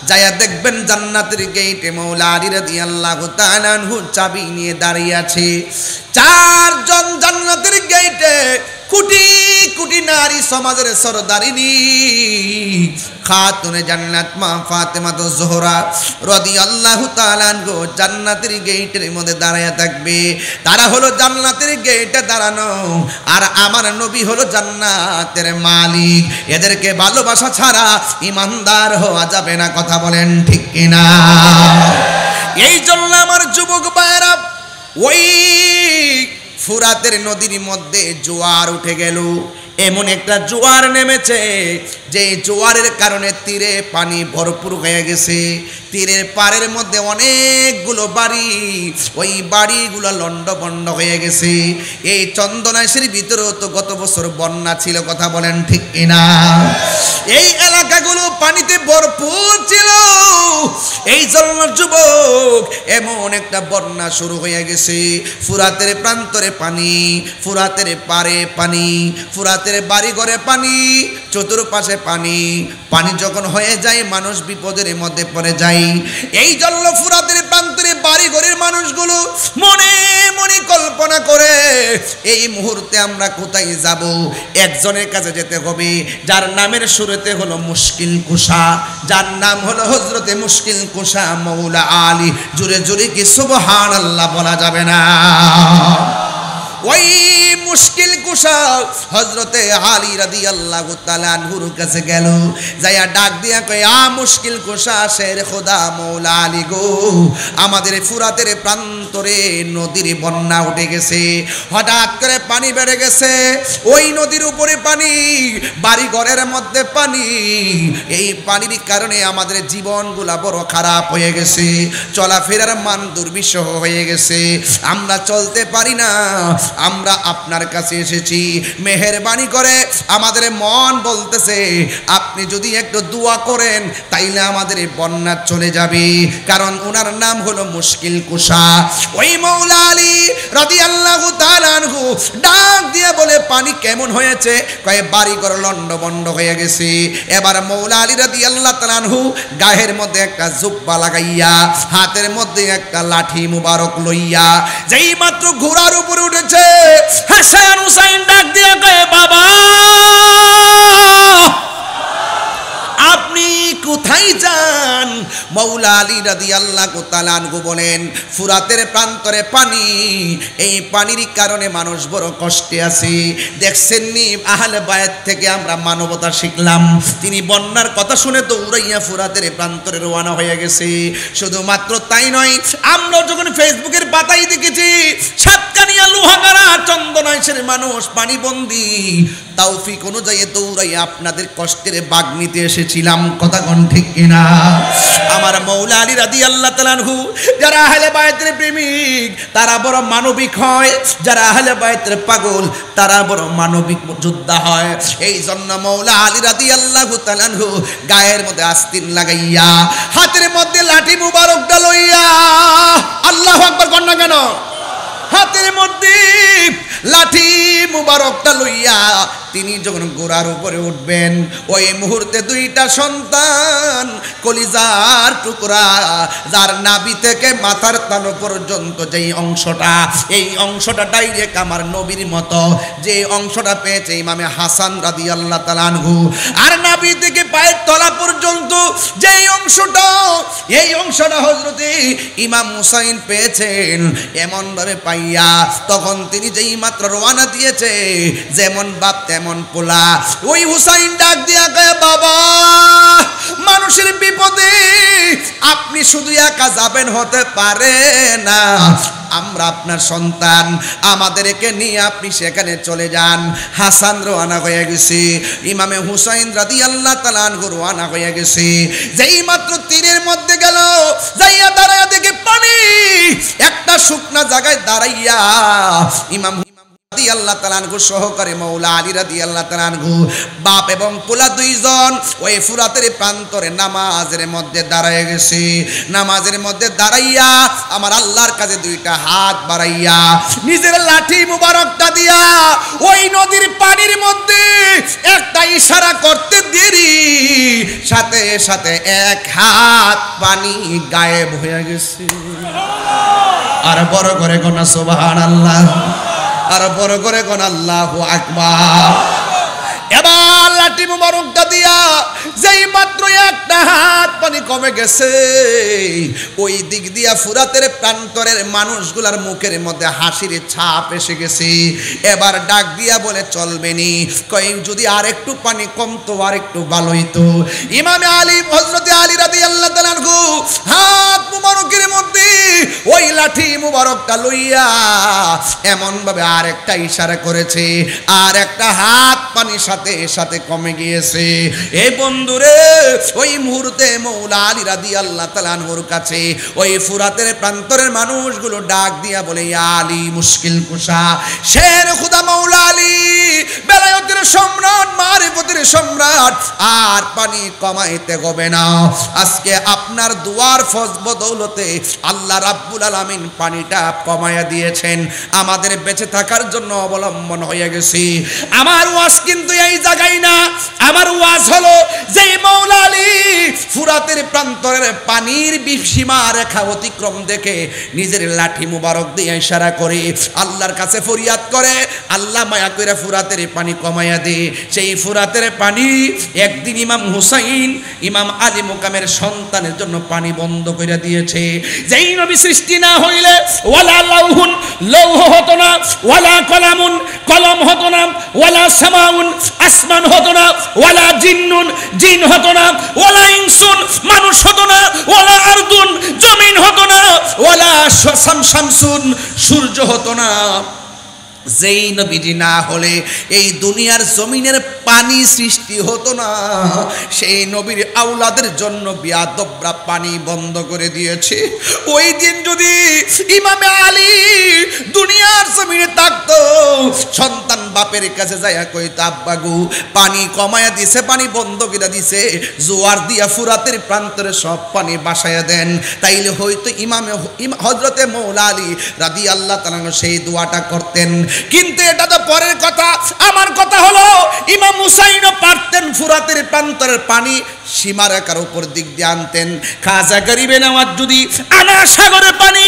যায়া দেখবেন জান্নাতের গেটে মৌলা আলী রাদিয়াল্লাহু তাআলা আনহু চাবি নিয়ে দাঁড়িয়ে আছে। চারজন জান্নাতের গেটে কোটি কোটি নারী সমাজের সরদারিনী খাতুনে জান্নাত মা ফাতেমা জোহরা রাদিয়াল্লাহু তাআলা আনহু জান্নাতের গেটের মধ্যে দাঁড়ায় থাকবে। তারা হলো জান্নাতের গেটে দাঁড়ানো, আর আমার নবী হলো জান্নাতের মালিক। এদেরকে ভালোবাসা ছাড়া ইমানদার হওয়া যাবে না। কথা বলেন ঠিক কিনা? এই জন্য আমার যুবক ভাইয়েরা, ওই ফুরাতের নদীর মধ্যে জোয়ার উঠে গেল। এমন একটা জোয়ার নেমেছে যে জোয়ারের কারণে তীরে পানি ভরপুর হয়ে গেছে। তীরের পাড়ের মধ্যে অনেকগুলো বাড়ি, ওই বাড়িগুলো লন্ডভন্ড হয়ে গেছে। এই চন্দনাইশের ভিতরেও তো গত বছর বন্যা ছিল। কথা বলেন ঠিক কিনা? এই এলাকাগুলো পানিতে ভরপুর ছিল। এই জন্য যুবক, এমন একটা বন্যা শুরু হয়ে গেছে। ফুরাতের প্রান্তরে পানি, ফুরাতের পারে পানি, ফুরাতের বাড়ি ঘরে পানি, চতুর্পাশে পানি। পানি যখন হয়ে যায় মানুষ বিপদের মধ্যে পড়ে যায়। এই জন্য ফুরাতের প্রান্তরে বাড়ি ঘরের মানুষগুলো মনে মনে কল্পনা করে, এই মুহূর্তে আমরা কোথায় যাব? একজনের কাছে যেতে হবে যার নামের শুরুতে হলো মুশকিল কুশা, যার নাম হলো হযরতে মুশকিল কুশা মৌলা আলী। জোরে জোরে কি সুবহানাল্লাহ বলা যাবে না? ওই মুশকিল কুশা হযরতে আলী রাদিয়াল্লাহু তাআলা আনহুর কাছে গেল, যাইয়া ডাক দিয়া কয়, আ মুশকিল কুশা শের খোদা মৌলা আলী গো, আমাদের ফুরাতের প্রান্তরে নদীর বন্যা উঠে গেছে। হঠাৎ করে পানি বেড়ে গেছে, ওই নদীর উপরে পানি, বাড়ি ঘরের মধ্যে পানি। এই পানির কারণে আমাদের জীবনগুলা বড় খারাপ হয়ে গেছে, চলাফেরার মান দুর্বিষহ হয়ে গেছে, আমরা চলতে পারি না। আমরা আপনার কাছে এসেছি, মেহেরবানি করে আমাদের মন বলতেছে আপনি যদি একটু দোয়া করেন তাইলে আমাদের বন্যা চলে যাবে। কারণ ওনার নাম হলো মুশকিল কুশা। ওই মৌলা আলী রাদিয়াল্লাহু তাআলা আনহু ডাক দিয়ে বলে, পানি কেমন হয়েছে? কয়ে বাড়িঘর লন্ডভন্ড হয়ে গেছে। এবার মৌলা আলী রাদিয়াল্লাহু তাআলা আনহু গায়ের মধ্যে একটা জুব্বা লাগাইয়া, হাতের মধ্যে একটা লাঠি মুবারক লইয়া যেই মাত্র ঘোড়ার উপরে উঠেছে, হাসান হুসাইন ডাক দিয়া কয়ে, বাবা আপনি কোথায় যান? মৌলা মৌলা আলী রাদিয়াল্লাহু তাআলা আনহু বলেন, ফুরাতের প্রান্তরে পানি, এই পানির কারণে মানুষ বড় কষ্টে আছে। দেখছেন নি আহলে বায়াত থেকে আমরা মানবতা শিখলাম। তিনি বন্যার কথা শুনে দৌড়াইয়া ফুরাতের প্রান্তরে রওনা হয়ে গেছে। শুধুমাত্র তাই নয়, আমরা যখন ফেসবুকের পাতায় দেখেছি সাতকানিয়া লোহাগাড়া চন্দনাইশের মানুষ পানিবন্দী, তৌফিক অনুযায়ী দৌড়াইয়া আপনাদের কষ্টের বাগ নিতে এসেছিলাম। কথা কোন ঠিক কিনা? আমার মৌলা আলী রাদিয়াল্লাহু তাআলা আনহু, যারা আহলে বায়াতের প্রেমিক তারা বড় মানবিক হয়, যারা আহলে বায়াতের পাগল তারা বড় মানবিক যোদ্ধা হয়। এই জন্য মৌলা আলী রাদিয়াল্লাহু তাআলা আনহু গায়ের মধ্যে আস্তিন লাগাইয়া, হাতের মধ্যে লাঠি মুবারকটা লইয়া, আল্লাহু আকবার কর না কেন? হাতের মধ্যে লাঠি মুবারকটা লইয়া তিনি যখন ঘোড়ার উপরে উঠবেন, ওই মুহূর্তে দুইটা সন্তান কলিজার টুকরা, যার নাভি থেকে মাথার তালু পর্যন্ত যেই অংশটা, এই অংশটা ডাইরেক্ট আমার নবীর মতো, যে অংশটা পেয়েছে ইমামে হাসান রাদিয়াল্লাহু তাআলা আনহু, আর নাভি থেকে পায়ের তলা পর্যন্ত যেই অংশটা, এই অংশটা হযরতে ইমাম হুসাইন পেয়েছেন। এমন ভাবে পাইয়া তখন তিনি যেই মাত্র রওনা দিয়েছে, যেমন বাপ তেমন পোলা, ওই হুসাইন ডাক দিয়া কয়, বাবা মানুষের বিপদে আপনি শুধু একা যাবেন হতে পারে না, আমরা আপনার সন্তান, আমাদেরকে নিয়ে আপনি সেখানে চলে যান। হাসান রওনা হয়ে গেছে, ইমামে হুসাইন রাদিয়াল্লাহু তাআলা আনহু রওনা হয়ে গেছে। যেই মাত্র তীরের মধ্যে গেল, যাইয়া দাঁড়ায়া দেখে পানি, একটা শুকনা জায়গায় দাঁড়াইয়া ইমাম রাদিয়াল্লাহু তাআলা আনহু সহকারে মৌলা আলী রাদিয়াল্লাহু তাআলা আনহু বাপ এবং পোলা দুইজন ওই ফুরাতের প্রান্তরে নামাজের মধ্যে দাঁড়ায় গেছে। নামাজের মধ্যে দাঁড়াইয়া আমার আল্লাহর কাছে দুইটা হাত বাড়াইয়া নিজের লাঠি মুবারকটা দিয়া ওই নদীর পানির মধ্যে একটা ইশারা করতে দেরি, সাথে সাথে এক হাত পানি গায়েব হয়ে গেছে। আর বড় করে কোন সুবহানাল্লাহ, আর বড় করে কোন আল্লাহু আকবার। এবার লাঠি মুবারকটা দিয়া যেই মাত্র একটা হাত পানি কমে গেছে, ওই দিক দিয়া ফুরাতের প্রান্তরের মানুষগুলার মুখের মধ্যে হাসির ছাপ এসে গেছে। এবার ডাক দিয়া বলে, চলবে নি, কই যদি আর একটু পানি কমতো আর একটু ভালো হইতো। ইমামে আলী হযরতে আলী রাদিয়াল্লাহু তাআলা আনহু হাত মুবারকের মধ্যে ওই লাঠি মুবারকটা লইয়া এমন ভাবে আর একটা ইশারা করেছে, আর একটা হাত পানির সাথে সাথে কমে গিয়েছে। এই বন্ধুরে, ওই মুহূর্তে মৌলা আলী রাদিয়াল্লাহু তাআলা আনহুর কাছে ওই ফুরাতের প্রান্তরের মানুষগুলো ডাক দিয়া বলে, ইয়া আলী মুশকিল কুশা, শের খুদা মৌলা আলী, বেলায়েতের সম্রাট, মারিফতের সম্রাট, আর পানি কমাইতে হবে না। আজকে আপনার দুয়ার বদৌলতে আল্লাহ রাব্বুল আলামিন পানিটা কমাইয়া দিয়েছেন, আমাদের বেঁচে থাকার জন্য অবলম্বন হয়ে গেছে। আমার ওয়াজ কিন্তু এই জায়গায় না, আমার ওয়াজ হলো যে মৌলা আলী ফুরাতের প্রান্তরের পানির সীমা রেখা অতিক্রম দেখে নিজের লাঠি মুবারক দিয়ে ইশারা করে আল্লাহর কাছে ফরিয়াদ করে, আল্লাহ মায়া করে ফুরাতের পানি কমাইয়া দে। সেই ফুরাতের পানি একদিন ইমাম হুসাইন, ইমাম আলী মুকামের সন্তানের জন্য পানি বন্ধ করে দিয়েছে। যেই নবী সৃষ্টি না হইলে ওয়ালা লাউহুন, লৌহ হতো না, ওয়ালা কলামুন, কলম হতো না, ওয়ালা সামাউন, আসমান হতো না, ওয়ালা জিন্নুন, জিন হতো না, ওয়ালা ইনসুন, মানুষ হতো না, ওয়ালা আরদুন, জমিন হতো না, ওয়ালা শামসুন, সূর্য হতো না। যেই নবীজি না হলে এই দুনিয়ার জমিনের পানি সৃষ্টি হতো না। সেই নবীর আওলাদের জন্য বিয়াদবরা পানি বন্ধ করে দিয়েছে। ওই দিন যদি ইমামে আলী দুনিয়ার জমিনে থাকতো, সন্তান বাপের কাছে যাইয়া কইতো, আব্বা গো পানি কমায়া দিছে, পানি বন্ধ করে দিছে, জোয়ার দিয়া ফুরাতের প্রান্তরে সব পানি বাসায়া দেন, তাইলে হয়তো ইমামে হযরতে মৌলা আলী রাদিয়াল্লাহু তাআলা সেই দোয়াটা করতেন। কিন্তু এটা তো পরের কথা। আমার কথা হলো ইমাম হুসাইনও পারতেন ফুরাতের প্রান্তরের পানি সীমারেখার উপর দিক দিয়ে আনতেন। খাজা গরিবে নওয়াজ যদি আনা সাগরে পানি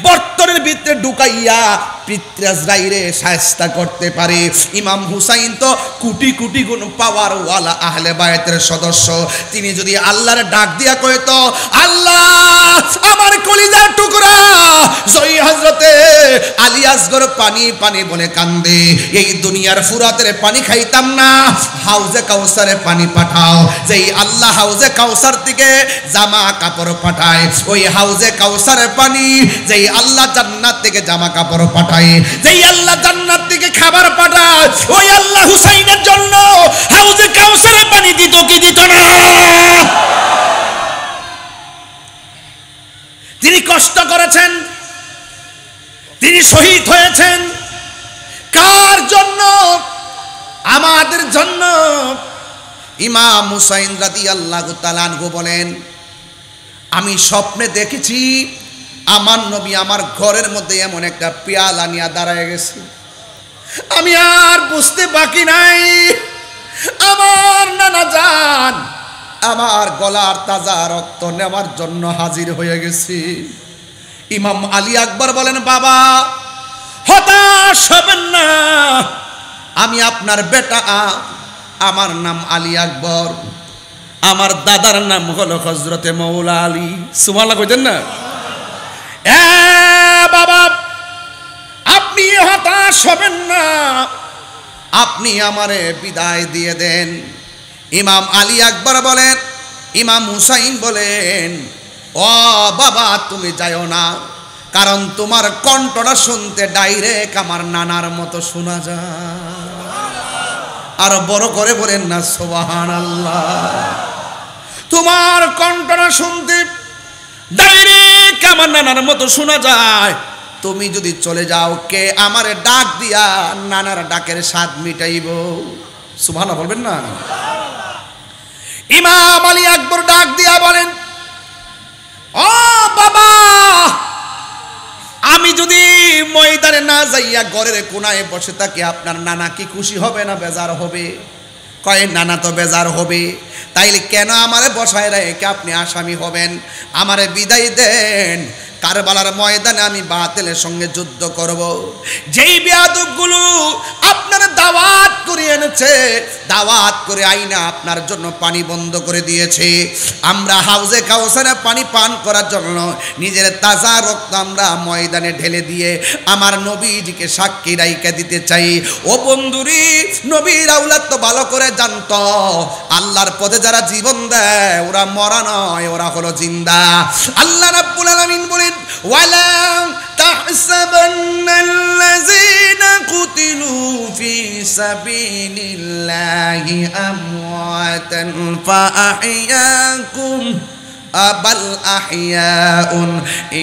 বর্তনের ভিতরে ঢুকাইয়া পিতরাজরাইরে শায়েস্তা করতে পারে, ইমাম হুসাইন তো কোটি কোটি গুণ পাওয়ার ওয়ালা আহলে বায়তের সদস্য। তিনি যদি আল্লাহর ডাক দিয়া কইতো, আল্লাহ আমার কলিজার টুকরা জয় হযরতে আলী আসগর পানি পানি বলে কান্দে, এই দুনিয়ার ফুরাতের পানি খাইতাম না, হাউজে কাউসারে পানি পাঠাও। যেই আল্লাহ হাউজে কাউসার থেকে জামা কাপড় পাঠায়, ওই হাউজে কাউসারের পানি যেই আল্লাহ জান্নাত থেকে জামা কাপড় পাঠায়, যেই আল্লাহ জান্নাত থেকে খাবার পাঠায়, ওই আল্লাহ হুসাইনের জন্য হাউজে কাউসারের পানি দিত কি দিত না? তিনি কষ্ট করেছেন, তিনি শহীদ হয়েছেন কার জন্য? আমাদের জন্য। ইমাম হুসাইন রাদিয়াল্লাহু তাআলা আনহু বলেন, আমি স্বপ্নে দেখেছি আমার নবী আমার ঘরের মধ্যে এমন একটা পেয়ালা নিয়ে দাঁড়ায় গেছে, আমি আর বুঝতে বাকি নাই আমার নানা জান আমার গলার তাজা রক্ত নেওয়ার জন্য হাজির হয়ে গেছি। ইমাম আলী আকবর বলেন, বাবা হতাশ হবেন না, আমি আপনার বেটা, আমার নাম আলী আকবর, আমার দাদার নাম হলো হযরতে মৌলা আলী। সুবহানাল্লাহ কইতেন না? বাবা আপনি হতাশ হবেন না, আপনি আমারে বিদায় দিয়ে দেন। ইমাম আলী আকবর বলেন, ইমাম হুসাইন বলেন, ও বাবা তুমি যাও না, কারণ তোমার কণ্ঠটা শুনতে ডাইরেক্ট আমার নানার মতো শোনা যায়। আর বড় করে বলেন না সুবহানাল্লাহ। তোমার কণ্ঠটা শুনতে ডাইরেক্ট আমার নানার মতো শোনা যায়। তুমি যদি চলে যাও, কে আমারে ডাক দিয়া নানার ডাকের স্বাদ মিটাইব? সুবহানাল্লাহ বলবেন না? ইমাম আলী আকবর ডাক দিয়া বলেন, ও বাবা আমি যদি ময়দানে না যাইয়া ঘরের কোনায় বসে থাকি, আপনার নানা কি খুশি হবে না বেজার হবে? কয় নানা তো বেজার হবে, তাইলে কেন আমারে বসায় রেখে আপনি আসামি হবেন? আমারে বিদায় দেন, কারবালার ময়দানে আমি বাতিলের সঙ্গে যুদ্ধ করব। যেই বেয়াদবগুলো আপনার দাওয়াত করে এনেছে, দাওয়াত করে আইনা আপনার জন্য পানি বন্ধ করে দিয়েছে, আমরা হাউজে কাউসারে পানি পান করার জন্য নিজের তাজা রক্ত আমরা ময়দানে ঢেলে দিয়ে আমার নবীজিকে সাক্ষী রাইখা দিতে চাই। ও বন্ধুরি, নবীর আওলাদ তো ভালো করে জানতো আল্লাহর পথে যারা জীবন দেয় ওরা মরা নয়, ওরা হলো জিন্দা। আল্লাহ রাব্বুল আলামিন বলেন, ওয়ালা তাহসাবান্নাল্লাযীনা কুতিলু ফি সাবিলিল্লাহি আমওয়াতান ফাআহইয়াকুম বাল আহইয়াউন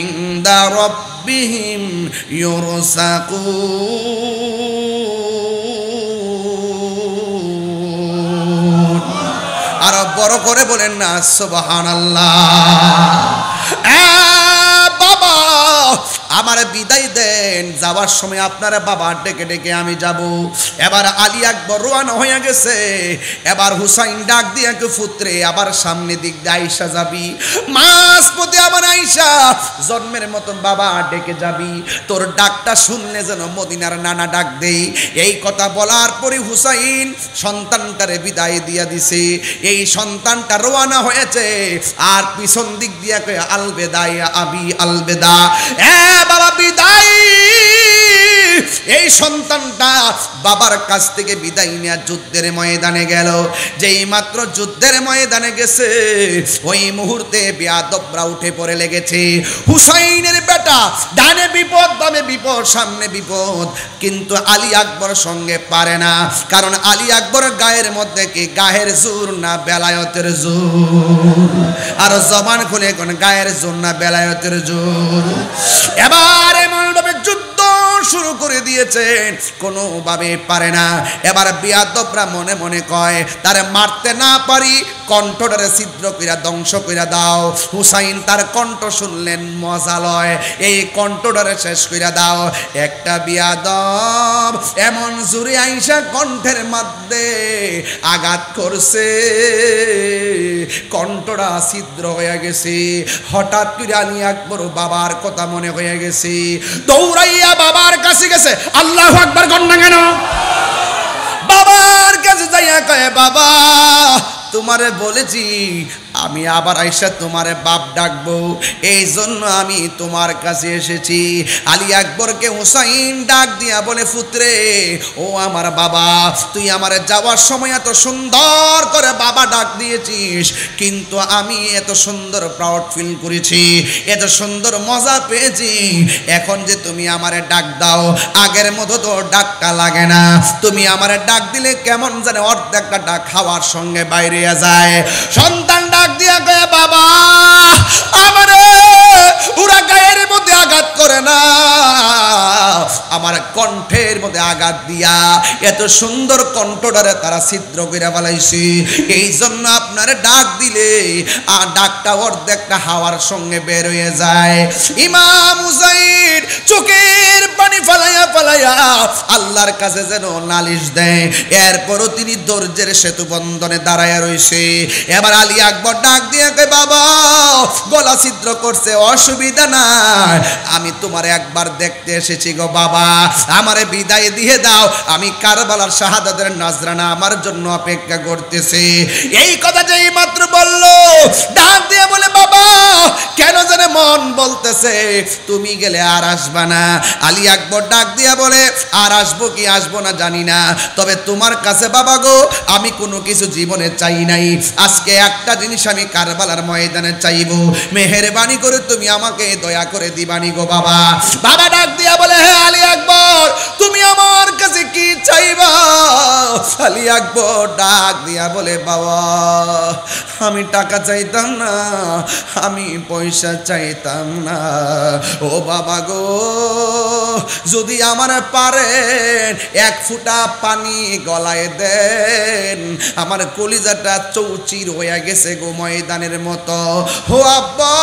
ইনদা রাব্বিহিম ইউরসাকুন। আর বড় করে বলেন না সুবহানাল্লাহ। বাবা আমার বিদায় দেন, যাওয়ার সময় আপনারা বাবা ডেকে ডেকে আমি যাব। এবার আলী আকবর রওনা হয়ে গেছে, এবার হুসাইন ডাক দিয়ে পুত্রে আবার সামনে দিক দিয়ে আয়েশা যাবি, মাঝপথে আমার আয়েশা জন্মের মতন বাবা ডেকে যাবি, তোর ডাকটা শুনলে যেন মদিনার নানা ডাক দেই। এই কথা বলার পরে হুসাইন সন্তানটারে বিদায় দিয়া দিছে। এই সন্তানটা রওনা হয়েছে আর পিছন দিক দিয়া কয় আলবেদা ইয়া আবি আলবেদা, বাবা বিদায়। এই সন্তানটা বাবার কাছ থেকে বিদায় নিয়ে যুদ্ধের ময়দানে গেল। যেই মাত্র যুদ্ধের ময়দানে গেছে, ওই মুহূর্তে বেয়াদবরা উঠে পড়ে লেগেছে। হুসাইনের বেটা, ডানে বিপদ বামে বিপদ সামনে বিপদ, কিন্তু আলী আকবর সঙ্গে পারে না। কারণ আলী আকবর গায়ের মধ্যে কি গায়ের জোর না বেলায়তের জোর? আর জবান খুলে কোন গায়ের জোর না বেলায়তের জোর? এবার এমন ভাবে যুদ্ধ শুরু করে দিয়েছেন, কোনোভাবে পারে না। এবার বেয়াদবরা মনে মনে কয়, তারে মারতে না পারি কণ্ঠটারে ছিদ্র কইরা ধ্বংস কইরা দাও। হুসাইন তার কণ্ঠ শুনলেন মজা লয়, এই কণ্ঠটারে শেষ কইরা দাও। একটা বিয়াদব এমন জোরে আইসা কণ্ঠের মধ্যে আঘাত করছে, কণ্ঠটা ছিদ্র হয়ে গেছে। হঠাৎ করে আলী আকবর বাবার কথা মনে হয়ে গেছে, দৌড়াইয়া বাবার কাছে গেছে। আল্লাহু আকবার কন্যা কেন? বাবার কাছে যাইয়া কয়, বাবা তোমারে বলেছি আমি আবার আইসা তোমারে বাপ ডাকবো, এই জন্য আমি তোমার কাছে এসেছি। আলী আকবরকে হুসাইন ডাক দিয়া বলে, পুত্রে ও আমার বাবা, তুই আমারে যাওয়ার সময় এত সুন্দর করে বাবা ডাক দিয়েছিস, কিন্তু আমি এত সুন্দর প্রাউড ফিল করেছি, এত সুন্দর মজা পেয়েছি, এখন যে তুমি আমারে ডাক দাও আগের মতো তো ডাকটা লাগে না। তুমি আমারে ডাক দিলে কেমন জানে অর্ধেকটা ডাক খাওয়ার সঙ্গে বাইরে যায়। সন্তান ডাক দিয়া কয়, বাবা আমারে ওরা গায়ের মধ্যে আঘাত করে না, আমার কণ্ঠের মধ্যে আঘাত দিয়া এত সুন্দর কণ্ঠটারে তারা ছিদ্র করে ফেলাইছে, এই জন্য আপনারে ডাক দিলে আর ডাকটা অর্ধেকটা হাওয়ার সঙ্গে বের হয়ে যায়। ইমাম হুসাইন চোখের পানি ফালাইয়া ফালাইয়া আল্লাহর কাছে যেন নালিশ দেয়। এরপরও তিনি ধৈর্যের সেতু বন্ধনে দাঁড়ায় রয়েছে। এবার আলী আকবর ডাক দিয়ে কয়, বাবা গলা ছিদ্র করছে, অসুবিধা নাই, আমি তোমার একবার দেখতে এসেছি গো বাবা, আমারে বিদায় দিয়ে দাও, আমি কারবালার শাহাদাতের নজরানা আমার জন্য অপেক্ষা করতেছে। এই কথা যেই মাত্র বলল, ডাক দিয়ে বলে, বাবা কেন জানে মন বলতেছে তুমি গেলে আর আসবা না। আলী আকবর ডাক দিয়া বলে, আর আসবো কি আসবো না জানি না, তবে তোমার কাছে বাবা গো আমি কোনো কিছু জীবনে চাই নাই, আজকে একটা জিনিস আমি কারবালার ময়দানে চাইবো, মেহেরবানি করে তুমি আমাকে দয়া করে দিবানি গো বাবা। বাবা ডাক দিয়া বলে, হে আলী আকবর তুমি আমার কাছে কি চাইবা? আলী আকবর ডাক দিয়া বলে, বাবা আমি টাকা চাইতাম না, আমি পয়সা চাইতাম না, ও বাবা গো যদি আমার পারেন এক ফুটা পানি গলায় দেন, আমার কলিজাটা চৌচির হয়ে গেছে গো ময়দানের মতো, ও আব্বা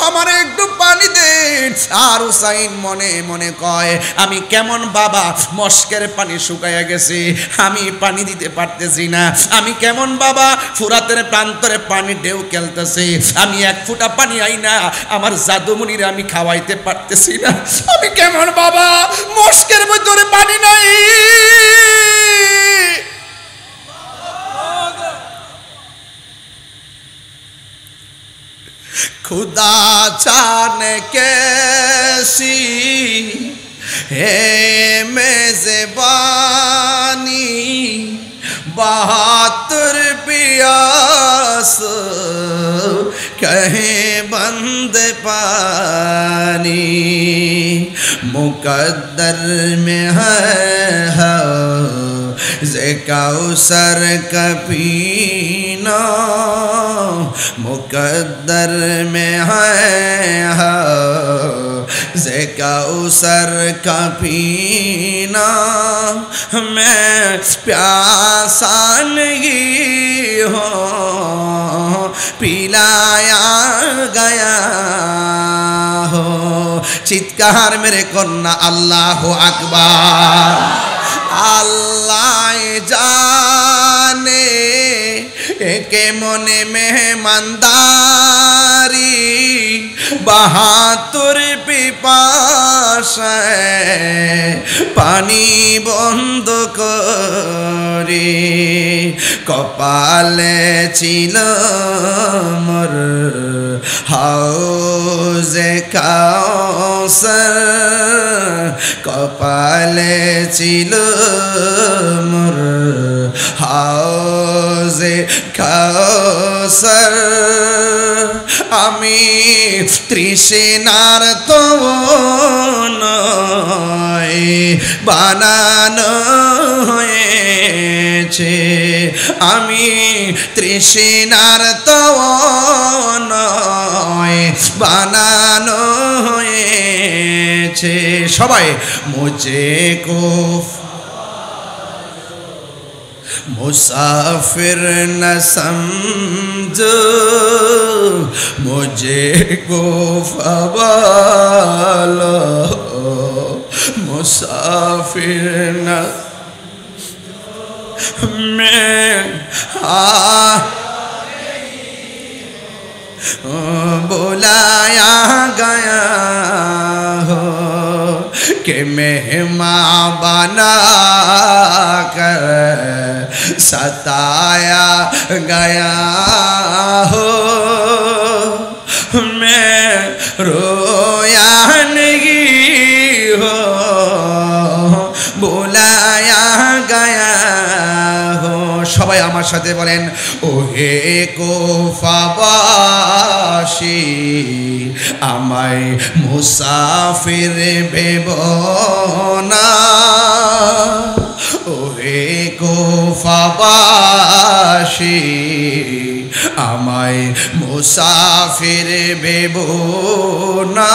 আমার একটু পানি দেন। আর হুসাইন মনে মনে কয়, আমি কেমন বাবা, মস্কের পানি শুকাইয়া গেছে, আমি পানি দিতে পারতেছি না, আমি কেমন বাবা, ফুরাতের প্রান্তরে পানি ঢেউ খেলতেছে, আমি এক ফুটা পানি আই না আমার জাদুমণির আমি খাওয়াইতে পারতেছি না, আমি কেমন বাবা, মস্কের ভিতরে পানি নাই। खुदा जाने कैसी है मेज़बानी, बहादुर पियास कहे बंद पानी, मुकद्दर में है जे कौसर का पीना, मुकद्दर में है जे कौसर का पीना, मैं प्यासा नहीं हूँ पिलाया गया हो। চিৎকার মেরে কন্যা আল্লাহু আকবার। আল্লাহ জানে কে মনে মেহমানদারি, বাহাতুর পিপাসায় পানি বন্ধ করে কপালে ছিল মোর হাউজে কাউসার, কপালে ছিল মোর হাউজে কাউসার, আমি তৃষ্ণার তো নয় বানানো হয়েছে, আমি তৃষ্ণার তো নয় বানানো হয়েছে। সবাই মুঝে কো मुसाफिर न समझो मुझे कोफा वालो, मुसाफिर न मैं बुलाया गया हो कि मेहमान बना कर सताया गया हो। मैं रोया नहीं हो बुलाया गया हो। সবাই আমার সাথে বলেন, ওহে কুফাবাসী আমায় মুসাফির ভেবো না, ওহে কুফাবাসী আমায় মুসাফির ভেবো না।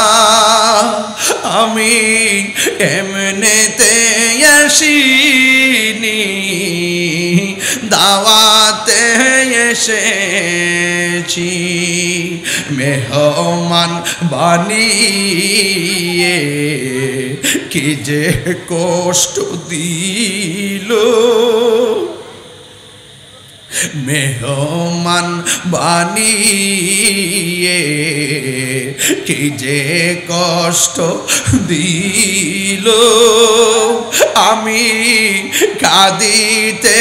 আমি এমনিতে আসিনি, দাওয়াতে এসেছি। মেহমান বানিয়ে কি যে কষ্ট দিল, মেহমান বানিয়ে কি যে কষ্ট দিল। আমি কাঁদিতে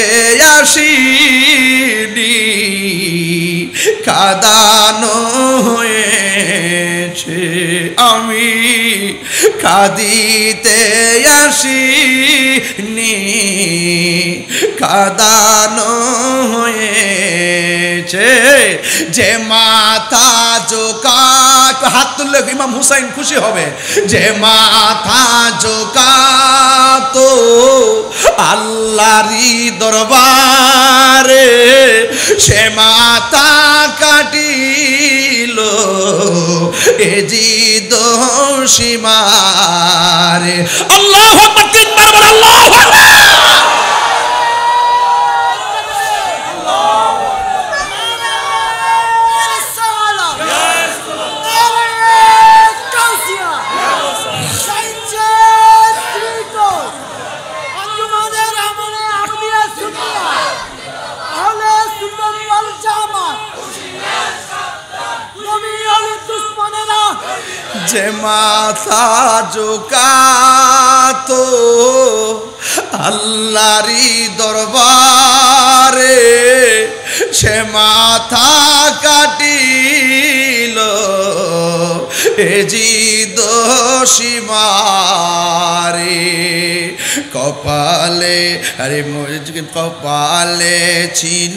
আসিনি, কাঁদানো হয়েছে। আমি কাঁদিতে আসিনি, কাঁদানো হয়েছে। যে মাথা জোকা, হাত তুললে ইমাম হুসাইন খুশি হবে। যে মাথা জোকা তো আল্লাহরই দরবারে, সে মাথা কাটিল এ জিদ সীমারে। আল্লাহু আকবার, তিনবার বল আল্লাহু আকবার। যে মাথা ঝুঁকাতো আল্লাহরই দরবারে, সে মাথা কাটিল এ জিদ সীমারে। কপালে আরে কপালে ছিল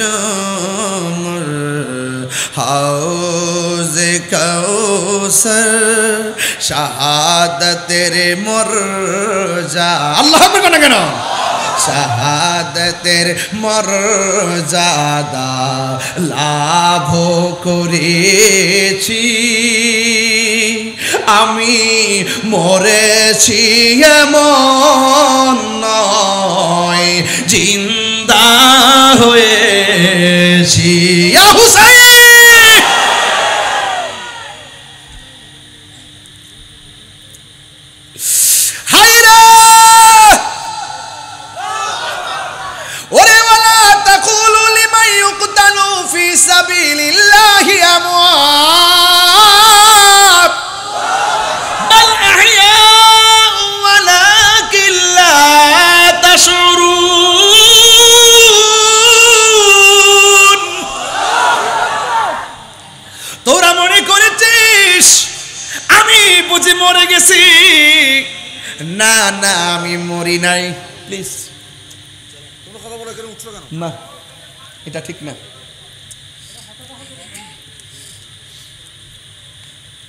হাউজে কাউসার, শাহাদাতের মর্যাদা। আল্লাহু আকবার কেন? শাহাদাতের মর্যাদা লাভ করেছি। আমি মরেছি এমন নয়, জিন্দা হয়েছি। ইয়া হুসাইন, হায়রে ওরে ওয়ালা তাকুলু লিমান ইউকতালু ফি সাবিলিল্লাহি আমওয়াত বাল আহইয়াউ ওয়ালাকিন লা তাশউরুন। তোরা মনে করেছিস আমি বুঝি মরে গেছি? না না, আমি মরি নাই। প্লিজ না, এটা ঠিক না।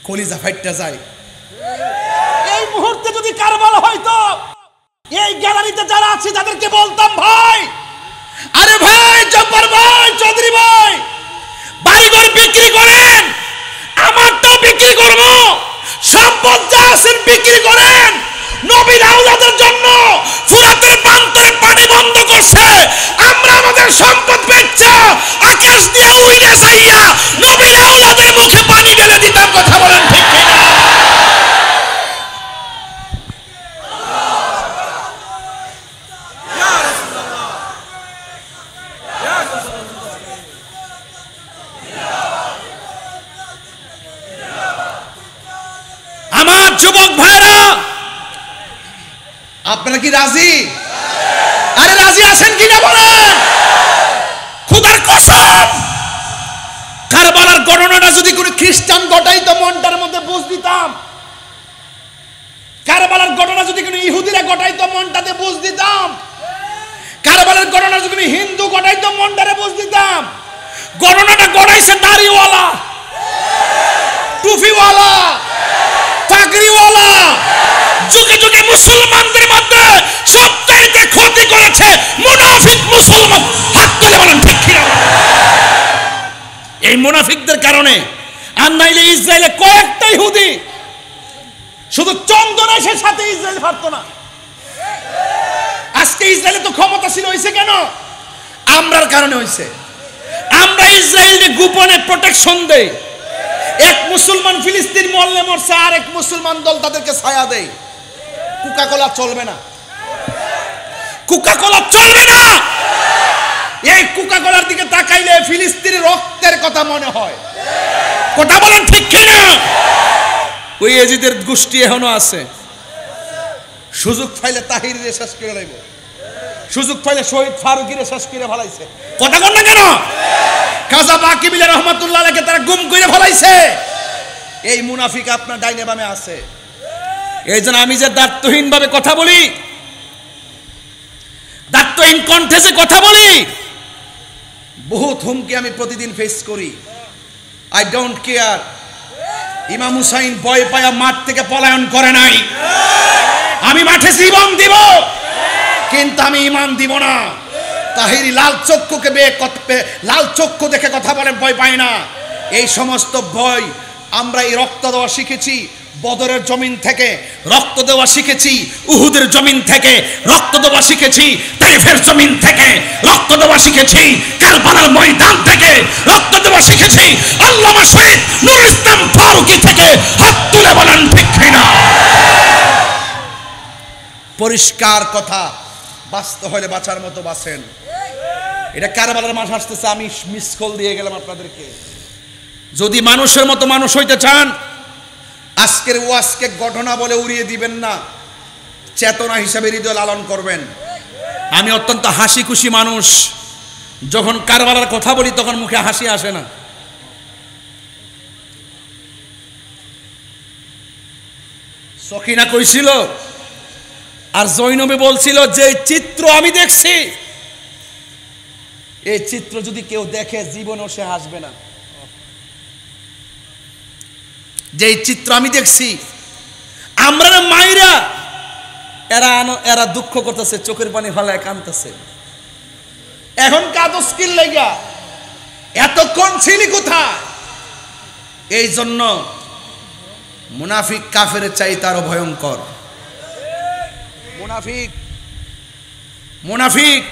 কলিজা ফাইটটা যায়। এই মুহূর্তে যদি কারবালা হয়তো এই গ্যালারিতে যারা আছে তাদেরকে বলতাম, ভাই, আরে ভাই, জব্বার ভাই, চৌধুরী ভাই, বাড়িঘর বিক্রি করেন, আমারটাও বিক্রি করবো, সম্পদ যা আছেন বিক্রি করেন। নবীর আওলাদের জন্য ফুরাতের প্রান্তরে পানি বন্ধ করছে, আমরা সম্পদ বেচা আকাশ দিয়ে উইরে যাইয়া নবীর আওলাদের মুখে পানি ঢেলে দিতাম। কথা বলেন ঠিক কিনা? আমার যুবক ভাইরা, আপনারা কি রাজি? আরে রাজি আছেন কিনা বলেন? খোদার কসম, কারবালার ঘটনাটা যদি কোনো খ্রিস্টান ঘটাইতো মনটার মধ্যে বুঝ দিতাম। কারবালার ঘটনা যদি কোনো ইহুদিরা ঘটাইতো মনটাতে বুঝ দিতাম। কারবালার ঘটনা যদি কোনো হিন্দু ঘটাইতো মনটারে বুঝ দিতাম। ঘটনাটা ঘটাইছে দাড়িওয়ালা, টুপিওয়ালা, পাগড়িওয়ালা, যুগে যুগে মুসলমানদের মধ্যে সবচাইতে ক্ষতি করেছে মুনাফিক মুসলমান। হাত তুলে বলেন ঠিক কিনা? এই মুনাফিকদের কারণে, আর নাইলে ইসরায়েলে কয়েকটা ইহুদি শুধু চন্দনের সাথে ইসরায়েল পারতো না। আজকে ইসরায়েলে তো ক্ষমতাশীল হয়েছে কেন? আমরার কারণে হয়েছে। আমরা ইসরায়েলকে গোপনে প্রোটেকশন দেই। এক মুসলমান ফিলিস্তিন মরলে মরছে, আর এক মুসলমান দল তাদেরকে ছায়া দেয়। কোকা-কোলা চলবে না, কোকা-কোলা চলবে না। এই কোকা-কোলার দিকে তাকাইলে ফিলিস্তিনের রক্তের কথা মনে হয়। কথা বলেন ঠিক কিনা? ওই এজিদের গোষ্ঠী এখনো আছে। সুযোগ পাইলে তাহিরে শেষ করে লাইব, সুযোগ পাইলে শহীদ ফারুকিরে শেষ করে ফেলাইছে। কথা বল না কেন? কাজা বাকিবিল্লাহ রহমাতুল্লাহ আলাইহিকে তারা গুম করে ফেলাইছে। এই মুনাফিক আপনার ডাইনে বামে আছে। এই জন্য আমি যে দায়িত্বহীন ভাবে কথা বলি, দায়িত্বহীন কণ্ঠে যে কথা বলি, বহুত হুমকি আমি প্রতিদিন ফেস করি। I don't care. ইমাম হুসাইন ভয় পায়া মাঠ থেকে পলায়ন করে নাই। আমি মাঠে জীবন দিব, কিন্তু আমি ঈমান দিব না। তাহিরি লাল চক্ষুকে লাল চক্ষু দেখে কথা বলেন, ভয় পাই না। এই সমস্ত ভয় আমরা এই রক্ত দেওয়া শিখেছি বদরের জমিন থেকে, রক্ত দেওয়া শিখেছি উহুদের জমিন থেকে, রক্ত দেওয়া শিখেছি তাইফের জমিন থেকে, রক্ত দেওয়া শিখেছি কারবালার ময়দান থেকে, রক্ত দেওয়া শিখেছি আল্লামা শহীদ নূর ইসলাম ফারুকী থেকে। হাত তুলে বলেন ঠিক কিনা? পরিষ্কার কথা, বাঁচতে হলে বাঁচার মতো বাঁচেন। এটা কারবালার মাস আসতেছে, আমি মিস কল দিয়ে গেলাম আপনাদেরকে। যদি মানুষের মতো মানুষ হইতে চান, আজকের ওয়াজকে ঘটনা বলে উড়িয়ে দিবেন না, চেতনা হিসাবে হৃদয় লালন করবেন। আমি অত্যন্ত হাসি খুশি মানুষ। যখন কারবালার কথা বলি তখন মুখে হাসি আসে না। সখিনা কইছিল আর জৈনবে বলছিল, যে চিত্র আমি দেখছি, এই চিত্র যদি কেউ দেখে জীবনেও সে হাসবে না। যে চিত্র আমি দেখছি, আমরা মায়েরা এরা দুঃখ করতেছে, চোখের পানি ফেলায় কাঁদতেছে। এখন কাদস কিল লাগা, এতক্ষণ ছিলি কোথায়? এই জন্য মুনাফিক কাফের চাইতে আরো ভয়ঙ্কর। মুনাফিক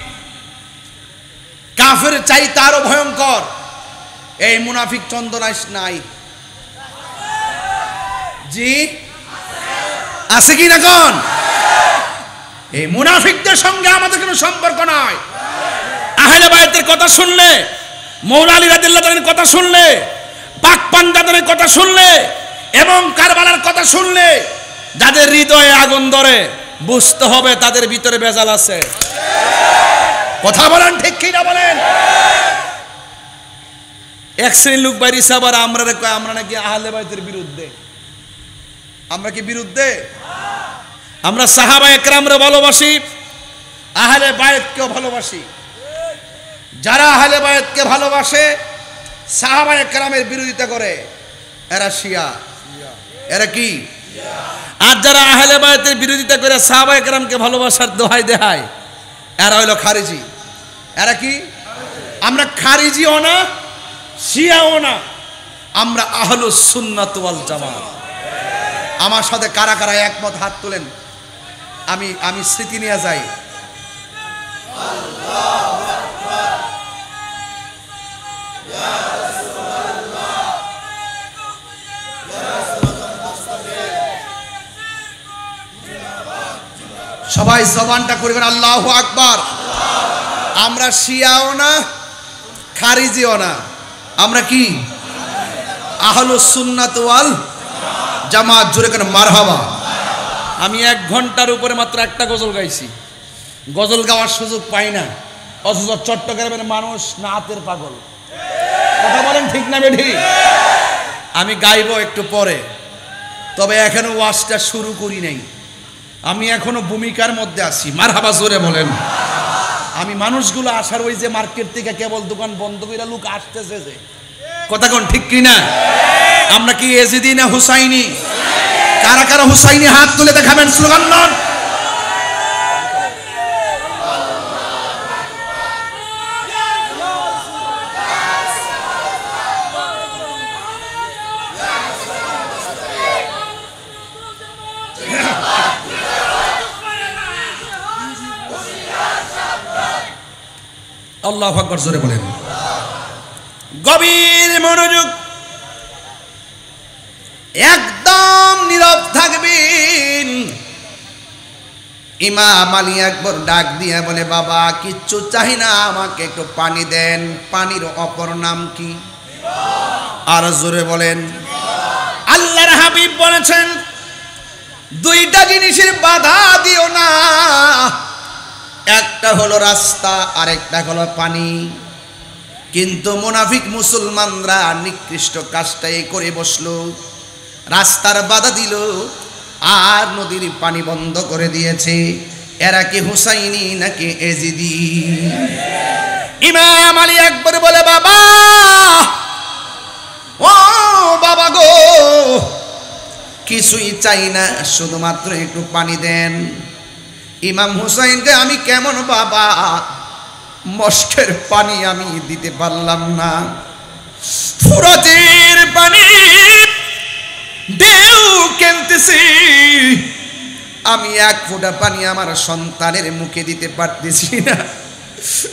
কাফের চাইতে আরো ভয়ঙ্কর। এই মুনাফিক চন্দনাইশ নাই। জি আছে কি না কোন? এই মুনাফিকদের সঙ্গে আমাদের কোনো সম্পর্ক নাই। আহলে বায়তের কথা শুনলে, মৌলা আলী রাদিয়াল্লাহু তাআলার কথা শুনলে, পাক পাঞ্জাবের কথা শুনলে এবং কারবালার কথা শুনলে, যাদের হৃদয়ে আগুন ধরে, বুঝতে হবে তাদের ভিতরে ভেজাল আছে। কথা বলেন ঠিক কি না বলেন? এক শ্রেণীর লোক বাইরিছে আবার আমরা নাকি আহলে বায়তের বিরুদ্ধে। আমরা কি বিরুদ্ধে? আমরা সাহাবা একরামরে ভালোবাসি, আহলে বায়তকেও ভালোবাসি। যারা আহলে বায়তকে ভালোবাসে, সাহাবা একরামের বিরোধিতা করে, এরা শিয়া। এরা কি? আর যারা আহলে বায়তের বিরোধিতা করে সাহাবা একরামকে ভালোবাসার দোহাই দেয়, এরা হইল খারিজি। এরা কি? আমরা খারিজিও না, শিয়াও না, আমরা আহলুস সুন্নাত ওয়াল জামাত। আমার সাথে কারা কারা একমত হাত তোলেন। আমি স্মৃতি নিয়ে যাই। জবানটা করবেন আল্লাহু আকবার। আমরা শিয়াও না খারিজিও না, আমরা কি আহলুস সুন্নাত ওয়াল জামাত। জোরে কেন মারহাবা। আমি 1 ঘন্টার উপরে মাত্র একটা গজল গাইছি, গজল গাওয়ার সুযোগ পাই না, অথচ চট্টগ্রামের মানুষ নাতের পাগল। কথা বলেন ঠিক না বেঠি? আমি গাইবো একটু পরে, তবে এখনো ওয়াজটা শুরু করি নাই, আমি এখনো ভূমিকার মধ্যে আছি। মারহাবা জোরে বলেন। আমি মানুষগুলো আসার ওই যে মার্কেট থেকে কেবল দোকান বন্ধ করে লোক আসতেছে যে, কথা কোন ঠিক কি না? আমরা কি এজিদি না হুসাইনি? কারা কারা হুসাইনি হাত তুলে দেখাবেন, স্লোগান দেন। আল্লাহু আকবার জোরে বলেন। গভীর মনোযোগ, একদম নীরব থাকবেন। ইমাম আলী আকবর ডাক দিয়ে বলে, বাবা কিচ্ছু চাই না, আমাকে একটু পানি দেন। পানির অপর নাম কি? আর জোরে বলেন। আল্লাহর হাবিব বলেছেন, 2টা জিনিসের বাধা দিও না, একটা হলো রাস্তা, আরেকটা হলো পানি। কিন্তু মুনাফিক মুসলমানরা নিকৃষ্ট কাজটাই করে বসলো, রাস্তার বাধা দিল আর নদীর পানি বন্ধ করে দিয়েছে। এরা কি হুসাইনি নাকি এজিদি? ইমাম আলী আকবর বলে, বাবা ও বাবা গো, কিছুই চাই না, শুধুমাত্র একটু পানি দেন। ইমাম হুসাইনকে আমি কেমন বাবা মস্কের পানি আমি দিতে পারলাম না, ফুরাতের পানি ঢেউ কেনতেছি, আমি 1 ফোঁটা পানি আমার সন্তানের মুখে দিতে পারতেছি না।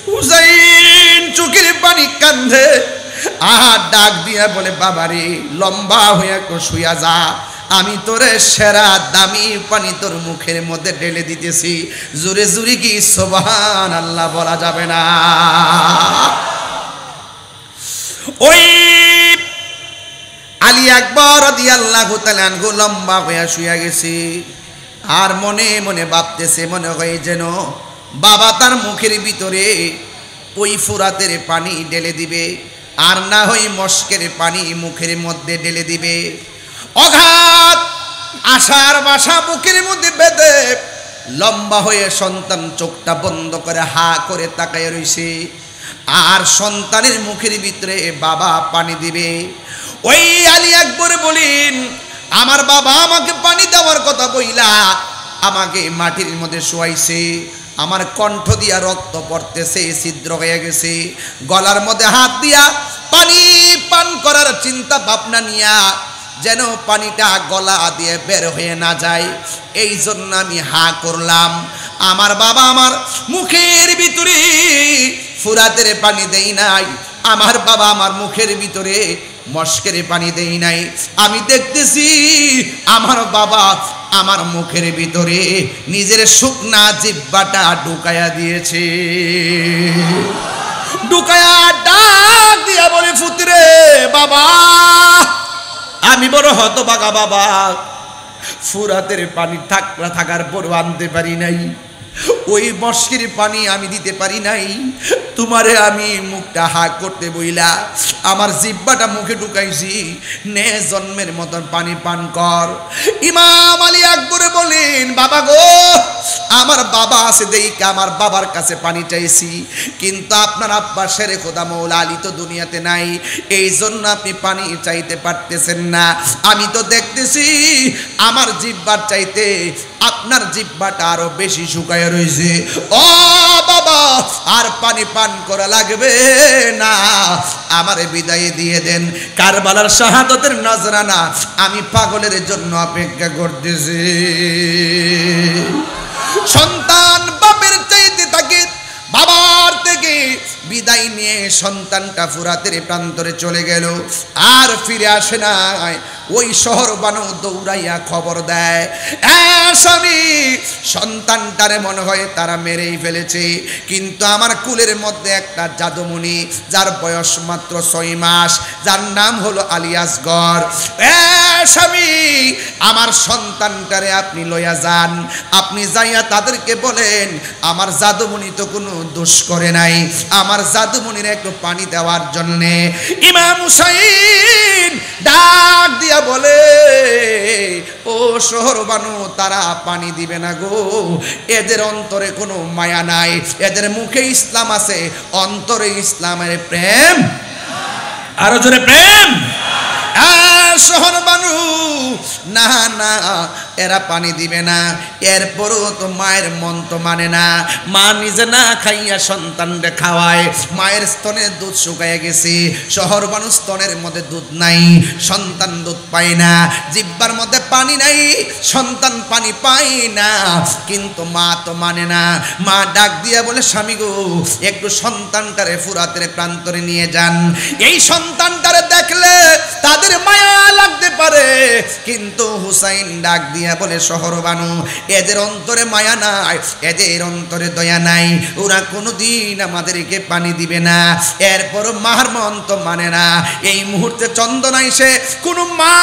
হুসাইন চোখের পানি কান্দে আর ডাক দিয়া বলে, বাবারে লম্বা হইয়া শুইয়া যা, আমি তোরে সেরা দামি পানি তোর মুখের মধ্যে ঢেলে দিতেছি। জোরে জোরে কি সুবহানাল্লাহ বলা যাবে না? ওই আলী আকবর রাদিয়াল্লাহু তাআলা আনহু লম্বা হইয়া শুইয়া গেছে, আর মনে মনে ভাবতেছে, মনে হয় যেন বাবা তার মুখের ভিতরে ওই ফুরাতের পানি ঢেলে দিবে, আর না হয় মস্কের পানি মুখের মধ্যে ঢেলে দিবে। অঘাত আশার বাসা বুকের মধ্যে বেঁধে লম্বা হয়ে সন্তান চোখটা বন্ধ করে হা করে তাকায় রইছে, আর সন্তানের মুখের ভিতরে বাবা পানি দিবে। ওই আলী আকবর বলেন, আমার বাবা আমাকে পানি দেওয়ার কথা বইলা আমাকে মাটির মধ্যে শোয়াইছে, আমার কণ্ঠ দিয়া রক্ত পড়তেছে, ছিদ্র হয়ে গেছে, গলার মধ্যে হাত দিয়া পানি পান করার চিন্তা ভাবনা নিয়া যেন পানিটা গলা দিয়ে বের হয়ে না যায়, এই জন্য আমি হা করলাম। আমার বাবা আমার মুখের ভিতরে ফুরাতের পানি দেই নাই, আমার বাবা আমার মুখের ভিতরে মস্কের পানি দেই নাই। আমি দেখতেছি আমার বাবা আমার মুখের ভিতরে নিজের শুকনা জিহ্বাটা ঢুকায়া দিয়েছে। ঢুকায়া ডাক দিয়া বলে, পুত্রে বাবা আমি বড় হতভাগা বাবা, ফুরাতের পানি থাকার পরও আনতে পারি নাই, ওই মস্কের পানি আমি দিতে পারি নাই, তোমারে আমি মুখটা হা করতে বইলা আমার জিহ্বাটা মুখে ঢুকাইছি, নে জন্মের মতন পানি পান কর। ইমাম আলী আকবর বলেন, বাবা গো আমার বাবা আছে দেইকে আমার বাবার কাছে পানি চাইছি, কিন্তু আপনার আব্বা শেরে খোদা মৌলা আলী তো দুনিয়াতে নাই, এই জন্য আপনি পানি চাইতে পারতেছেন না। আমি তো দেখতেছি আমার জিহ্বার চাইতে আপনার জিহ্বাটা আরো বেশি শুকায় রয়েছে। ও বাবা আর পানি পান করা লাগবে না, আমারে বিদায় দিয়ে দেন। কারবালার শাহাদতের নজরানা আমি পাগলের জন্য অপেক্ষা করতেছি। সন্তান বাপের চাইতে থাকে, বাবার থেকে বিদায় নিয়ে সন্তানটা ফুরাতের প্রান্তরে চলে গেল, আর ফিরে আসে না। ওই শহর বানু দৌড়াইয়া খবর দেয়, স্বামী সন্তানটারে মনে হয় তারা মেরেই ফেলেছে, কিন্তু আমার কুলের মধ্যে একটা জাদুমণি যার বয়স মাত্র 6 মাস, যার নাম হলো আলী আসগর। স্বামী আমার সন্তানটারে আপনি লইয়া যান, আপনি যাইয়া তাদেরকে বলেন আমার জাদুমণি তো কোনো দোষ করে নাই, আমার জাদুমণির একটু পানি দেওয়ার জন্যে। ইমাম হুসাইন ডাক দিয়া বলে, ও শহর বানু তারা পানি দিবে না গো, এদের অন্তরে কোনো মায়া নাই, এদের মুখে ইসলাম আছে, অন্তরে ইসলামের প্রেম। আরো জোরে প্রেম। শহর বানু না না এরা পানি দিবে না। এরপরও তো মায়ের মন তো মানে না, মা নিজে না খাইয়া সন্তানকে খাওয়ায়, মায়ের স্তনের দুধ শুকাইয়া গেছে, শহর বানু স্তনের মধ্যে দুধ নাই, সন্তান দুধ পায় না, জিব্বার মধ্যে পানি নাই, সন্তান পানি পায় না, কিন্তু মা তো মানে না। মা ডাক দিয়া বলে, স্বামী গো একটু সন্তানটারে ফুরাতের প্রান্তরে নিয়ে যান, এই সন্তানটারে দেখলে তাদের মায়া লাগতে পারে। কিন্তু হুসাইন ডাক দিয়া বলে, শহর বানু এদের অন্তরে মায়া নাই, এদের অন্তরে দয়া নাই, ওরা কোনোদিন আমাদেরকে পানি দিবে না। এরপর মার মন তো মানে না। এই মুহূর্তে চন্দনা এসে কোনো মা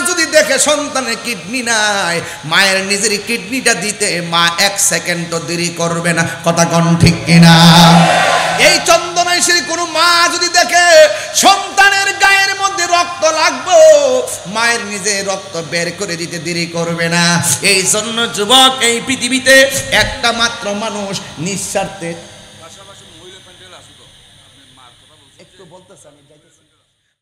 যদি দেখে সন্তানের কিডনি নাই, মায়ের নিজের কিডনিটা দিতে মা 1 সেকেন্ড দেরি করবে না। কথা কোন ঠিক কিনা? এই চন্দনা এসে কোনো মা যদি দেখে সন্তানের গায়ের মধ্যে রক্ত লাগবো, মায়ের নিজে রক্ত বের করে দিতে দেরি করবে না। এই জন্য যুবক, এই পৃথিবীতে একটা মাত্র মানুষ নিঃস্বার্থে, একটু বলতেছে আমি যাইতেছি।